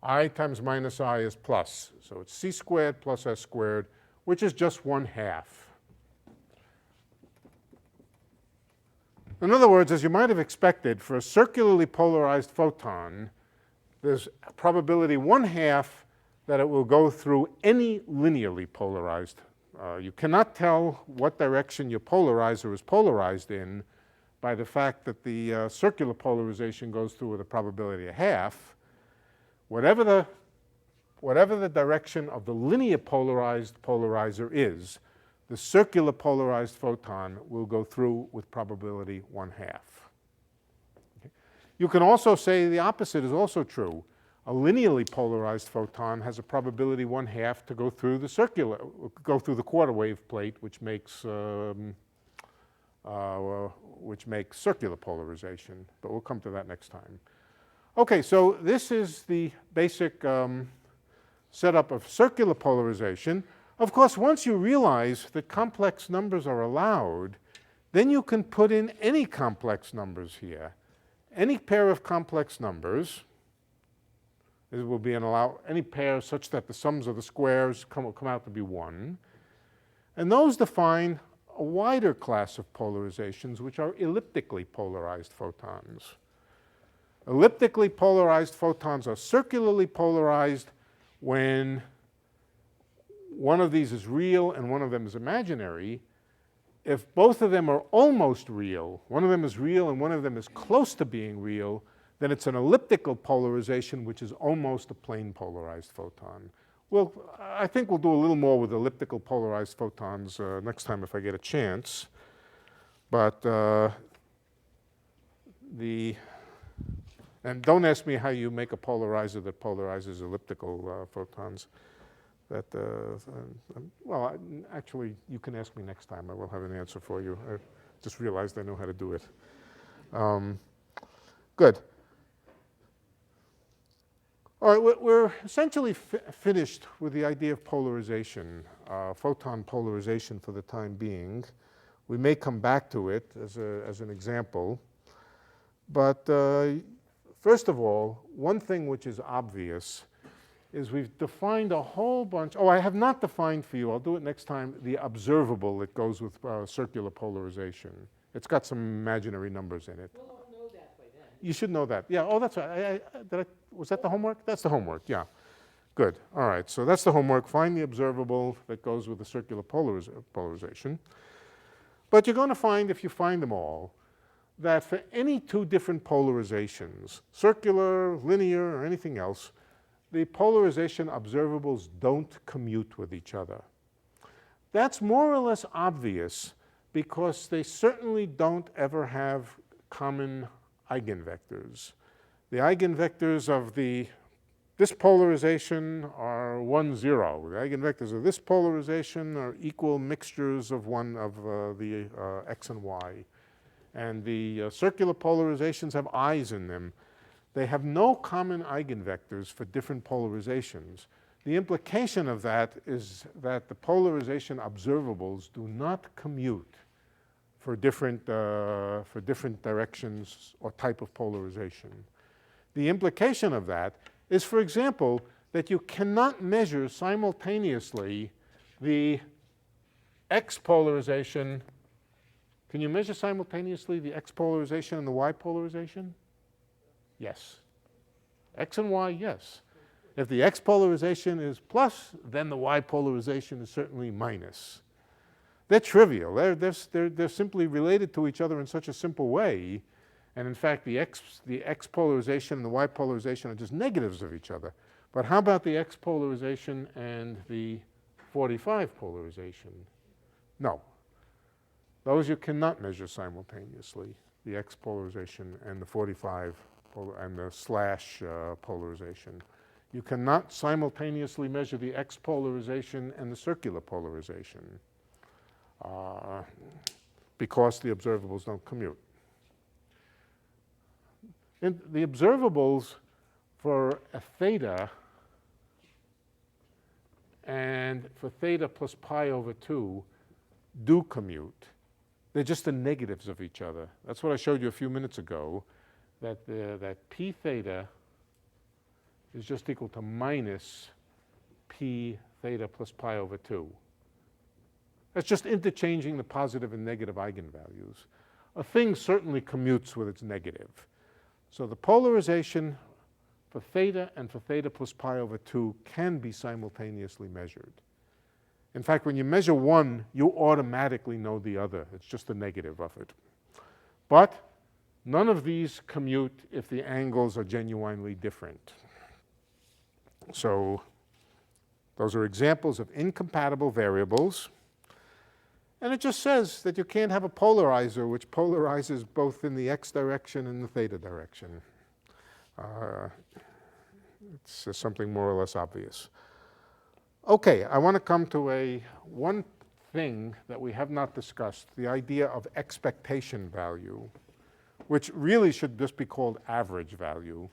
I times minus I is plus, so it's C squared plus S squared, which is just 1/2. In other words, as you might have expected, for a circularly polarized photon, there's a probability 1/2 that it will go through any linearly polarized. You cannot tell what direction your polarizer is polarized in by the fact that the circular polarization goes through with a probability of 1/2. Whatever the direction of the linear polarized polarizer is, the circular polarized photon will go through with probability 1/2. Okay. You can also say the opposite is also true. A linearly polarized photon has a probability 1/2 to go through the quarter wave plate, which makes circular polarization. But we'll come to that next time. Okay, so this is the basic setup of circular polarization. Of course, once you realize that complex numbers are allowed, then you can put in any complex numbers here. Any pair of complex numbers. It will be any pair such that the sums of the squares will come out to be 1. And those define a wider class of polarizations, which are elliptically polarized photons. Elliptically polarized photons are circularly polarized when one of these is real and one of them is imaginary. If both of them are almost real, one of them is real and one of them is close to being real, then it's an elliptical polarization, which is almost a plane polarized photon. Well, I think we'll do a little more with elliptical polarized photons next time if I get a chance. But and don't ask me how you make a polarizer that polarizes elliptical photons. Well, actually, you can ask me next time. I will have an answer for you. I just realized I know how to do it. Good. All right, we're essentially finished with the idea of polarization, photon polarization for the time being. We may come back to it as an example. But first of all, one thing which is obvious is we've defined a whole bunch. Oh, I have not defined for you, I'll do it next time, the observable that goes with circular polarization. It's got some imaginary numbers in it. We'll know that by then. You should know that. Yeah, oh, that's right. Was that the homework? That's the homework, yeah. Good. All right, so that's the homework. Find the observable that goes with the circular polarization. But you're going to find, if you find them all, that for any two different polarizations, circular, linear, or anything else, the polarization observables don't commute with each other. That's more or less obvious because they certainly don't ever have common eigenvectors. The eigenvectors of this polarization are 1, 0. The eigenvectors of this polarization are equal mixtures of the x and y. And the circular polarizations have i's in them. They have no common eigenvectors for different polarizations. The implication of that is that the polarization observables do not commute for different directions or type of polarization. The implication of that is, for example, that you cannot measure simultaneously the x polarization. Can you measure simultaneously the x polarization and the y polarization? Yes. X and y, yes. If the x polarization is plus, then the y polarization is certainly minus. They're trivial. They're simply related to each other in such a simple way. And in fact, the x polarization and the y polarization are just negatives of each other. But how about the x polarization and the 45 polarization? No. Those you cannot measure simultaneously, the x polarization and the 45 and the slash polarization. You cannot simultaneously measure the x polarization and the circular polarization because the observables don't commute. And the observables for a theta and for theta plus pi over 2 do commute. They're just the negatives of each other. That's what I showed you a few minutes ago, that p theta is just equal to minus p theta plus pi over 2. That's just interchanging the positive and negative eigenvalues. a thing certainly commutes with its negative. So the polarization for theta and for theta plus pi over 2 can be simultaneously measured. In fact, when you measure one, you automatically know the other. It's just the negative of it. But none of these commute if the angles are genuinely different. So those are examples of incompatible variables. And it just says that you can't have a polarizer which polarizes both in the x direction and the theta direction. It's something more or less obvious. Okay, I want to come to one thing that we have not discussed, the idea of expectation value, which really should just be called average value.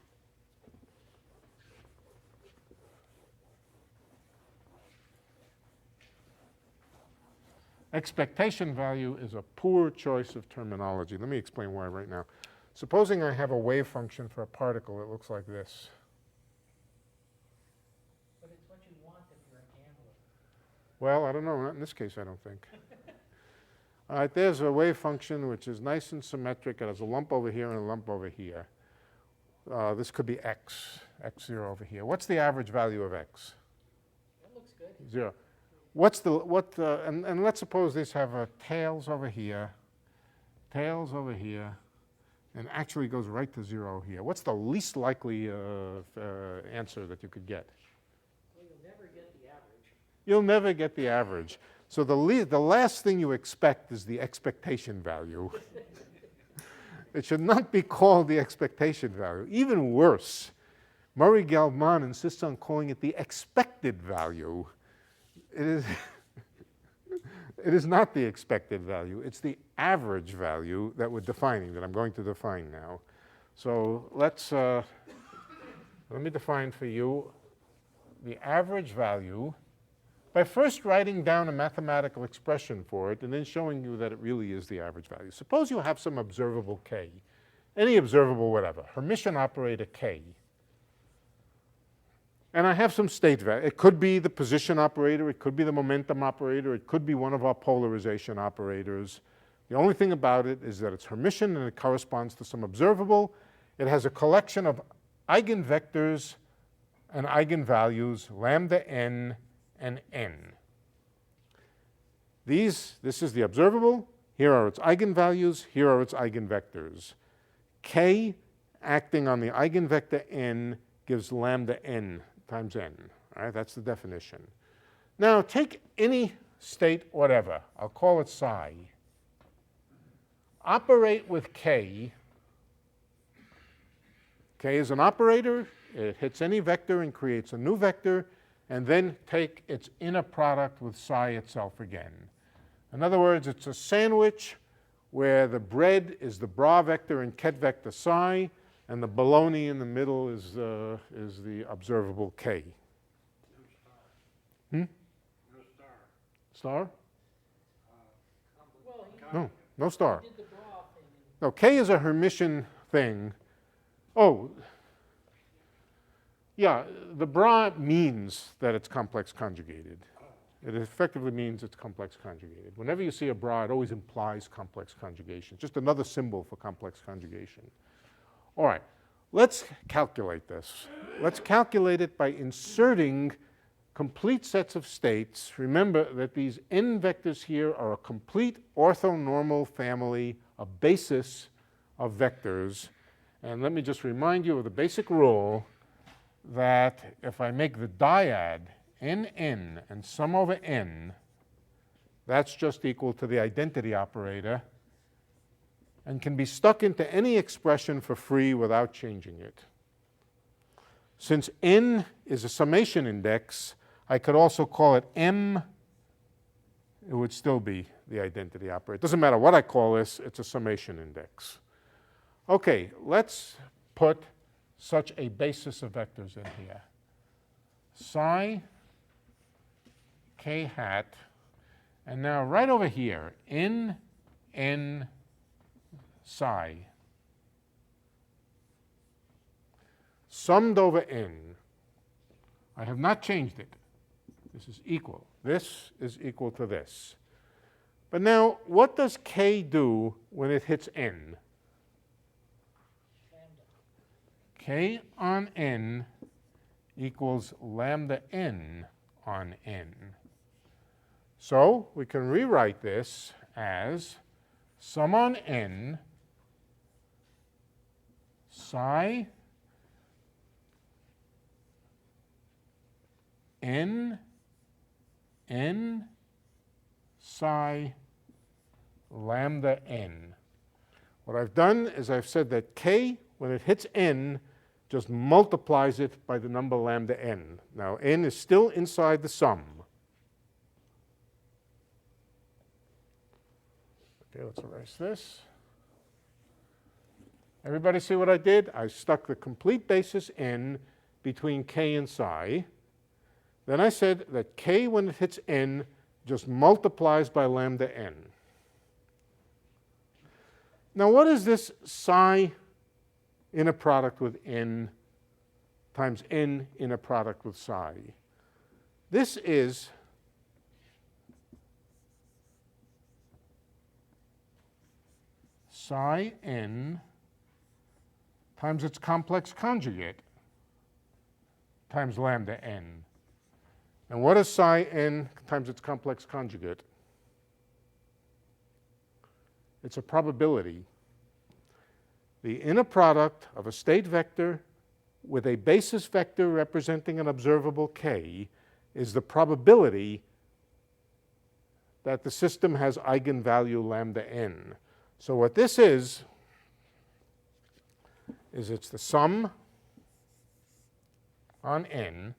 Expectation value is a poor choice of terminology. Let me explain why right now. Supposing I have a wave function for a particle that looks like this. But it's what you want if you're a gambler. Well, I don't know. Not in this case, I don't think. All right, there's a wave function which is nice and symmetric. It has a lump over here and a lump over here. This could be x, x0 over here. What's the average value of x? That looks good. 0. And let's suppose these have tails over here, and actually goes right to 0 here. What's the least likely answer that you could get? Well, you'll never get the average. You'll never get the average. So the last thing you expect is the expectation value. It should not be called the expectation value. Even worse, Murray-Gell-Mann insists on calling it the expected value. It is not the expected value. It's the average value that we're defining, that I'm going to define now. So let me define for you the average value by first writing down a mathematical expression for it and then showing you that it really is the average value. Suppose you have some observable k, any observable whatever, Hermitian operator k. And I have some state value. It could be the position operator, it could be the momentum operator, it could be one of our polarization operators. The only thing about it is that it's Hermitian and it corresponds to some observable. It has a collection of eigenvectors and eigenvalues, lambda n and n. This is the observable. Here are its eigenvalues. Here are its eigenvectors. K acting on the eigenvector n gives lambda n times n. All right, that's the definition. Now take any state whatever. I'll call it psi. Operate with k. K is an operator. It hits any vector and creates a new vector, and then take its inner product with psi itself again. In other words, it's a sandwich where the bread is the bra vector and ket vector psi, and the bologna in the middle is the observable k. No star. Star? No, no star. No, k is a Hermitian thing. Oh, yeah, the bra means that it's complex conjugated. It effectively means it's complex conjugated. Whenever you see a bra, it always implies complex conjugation. Just another symbol for complex conjugation. All right, let's calculate this. Let's calculate it by inserting complete sets of states. Remember that these n vectors here are a complete orthonormal family, a basis of vectors. And let me just remind you of the basic rule that if I make the dyad nn and sum over n, that's just equal to the identity operator and can be stuck into any expression for free without changing it. Since n is a summation index, I could also call it m. It would still be the identity operator. It doesn't matter what I call this, it's a summation index. Okay, let's put such a basis of vectors in here. Psi k hat, and now right over here, n psi, summed over n. I have not changed it. This is equal. This is equal to this. But now, what does k do when it hits n? K on n equals lambda n on n. So we can rewrite this as sum on n psi n psi lambda n. What I've done is I've said that k, when it hits n, just multiplies it by the number lambda n. Now, n is still inside the sum. Okay, let's erase this. Everybody see what I did? I stuck the complete basis n between k and psi. Then I said that k, when it hits n, just multiplies by lambda n. Now, what is this psi inner product with n times n inner product with psi? This is psi n times its complex conjugate times lambda n. And what is psi n times its complex conjugate? It's a probability. The inner product of a state vector with a basis vector representing an observable k is the probability that the system has eigenvalue lambda n. So what this is it's the sum on n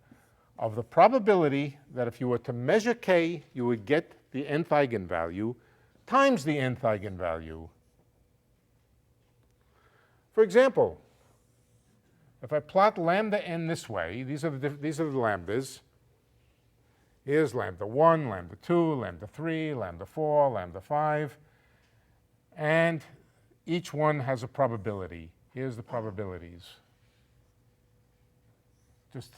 of the probability that if you were to measure k, you would get the nth eigenvalue times the nth eigenvalue. For example, if I plot lambda n this way, these are the lambdas. Here's lambda 1, lambda 2, lambda 3, lambda 4, lambda 5. And each one has a probability. Here's the probabilities. Just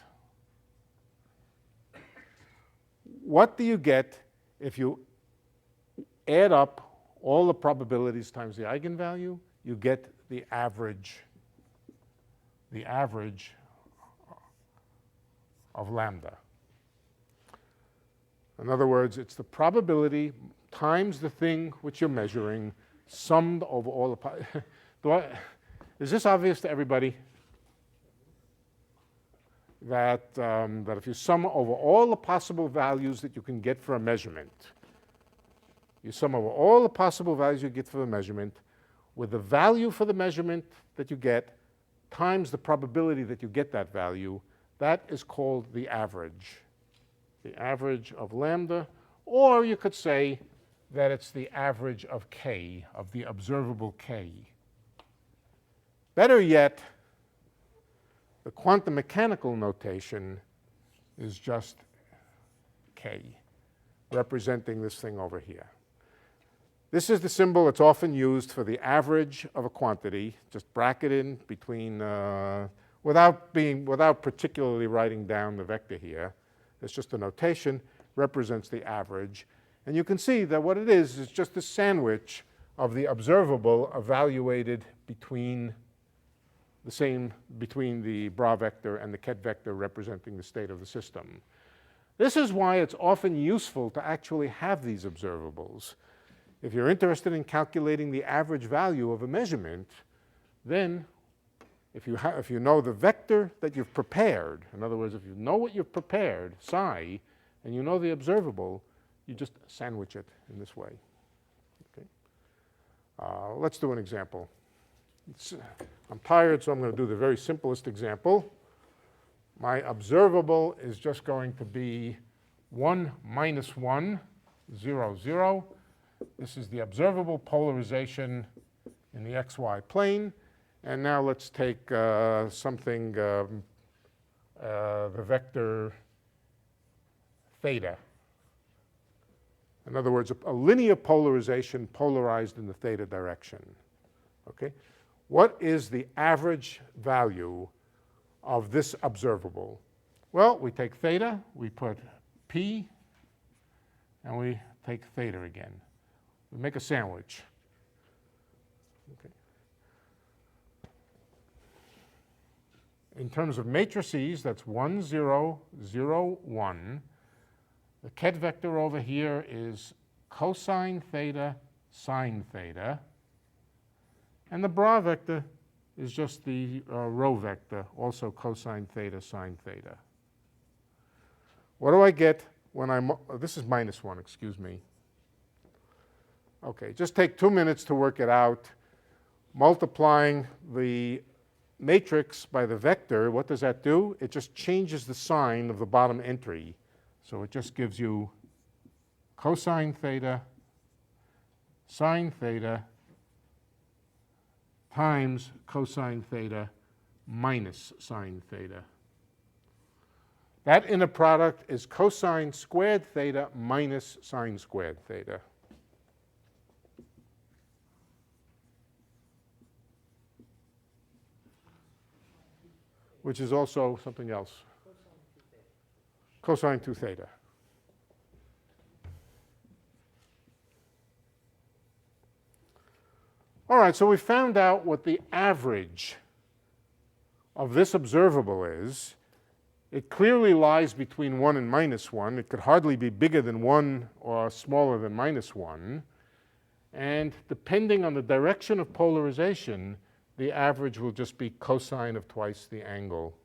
what do you get if you add up all the probabilities times the eigenvalue? You get the average of lambda. In other words, it's the probability times the thing which you're measuring summed over all the is this obvious to everybody? That if you sum over all the possible values that you can get for a measurement, you sum over all the possible values you get for the measurement with the value for the measurement that you get times the probability that you get that value, that is called the average of lambda. Or you could say that it's the average of k, of the observable k. Better yet, the quantum mechanical notation is just k, representing this thing over here. This is the symbol that's often used for the average of a quantity, just bracket in between, without particularly writing down the vector here. It's just a notation, represents the average. And you can see that what it is just a sandwich of the observable evaluated between the bra vector and the ket vector representing the state of the system. This is why it's often useful to actually have these observables. If you're interested in calculating the average value of a measurement, then if you know the vector that you've prepared, in other words, if you know what you've prepared, psi, and you know the observable, you just sandwich it in this way. Okay? Let's do an example. I'm tired, so I'm going to do the very simplest example. My observable is just going to be 1 minus 1, 0, 0. This is the observable polarization in the xy plane. And now let's take something, the vector theta. In other words, a linear polarization polarized in the theta direction. Okay? What is the average value of this observable? Well, we take theta, we put p, and we take theta again. make a sandwich. Okay. In terms of matrices, that's 1, 0, 0, 1. The ket vector over here is cosine theta, sine theta. And the bra vector is just the row vector, also cosine theta, sine theta. What do I get when this is minus 1, excuse me. Okay, just take 2 minutes to work it out. Multiplying the matrix by the vector, what does that do? It just changes the sign of the bottom entry. So it just gives you cosine theta, sine theta, times cosine theta minus sine theta. That inner product is cosine squared theta minus sine squared theta. Which is also something else. Cosine 2 theta. All right, so we found out what the average of this observable is. It clearly lies between 1 and minus 1. It could hardly be bigger than 1 or smaller than minus 1. And depending on the direction of polarization, the average will just be cosine of twice the angle.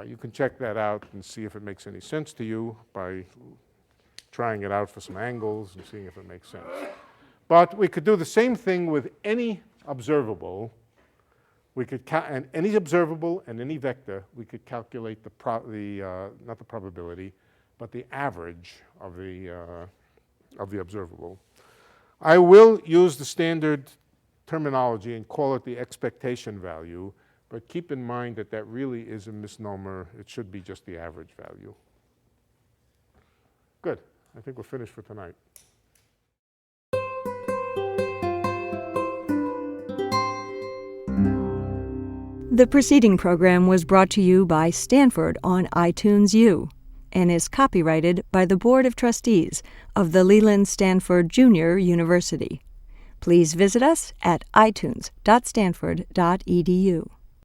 You can check that out and see if it makes any sense to you by trying it out for some angles and seeing if it makes sense. But we could do the same thing with any observable. We could and any observable and any vector, we could calculate not the probability, but the average of the observable. I will use the standard terminology and call it the expectation value, but keep in mind that that really is a misnomer. It should be just the average value. Good. I think we're finished for tonight. The preceding program was brought to you by Stanford on iTunes U and is copyrighted by the Board of Trustees of the Leland Stanford Junior University. Please visit us at itunes.stanford.edu.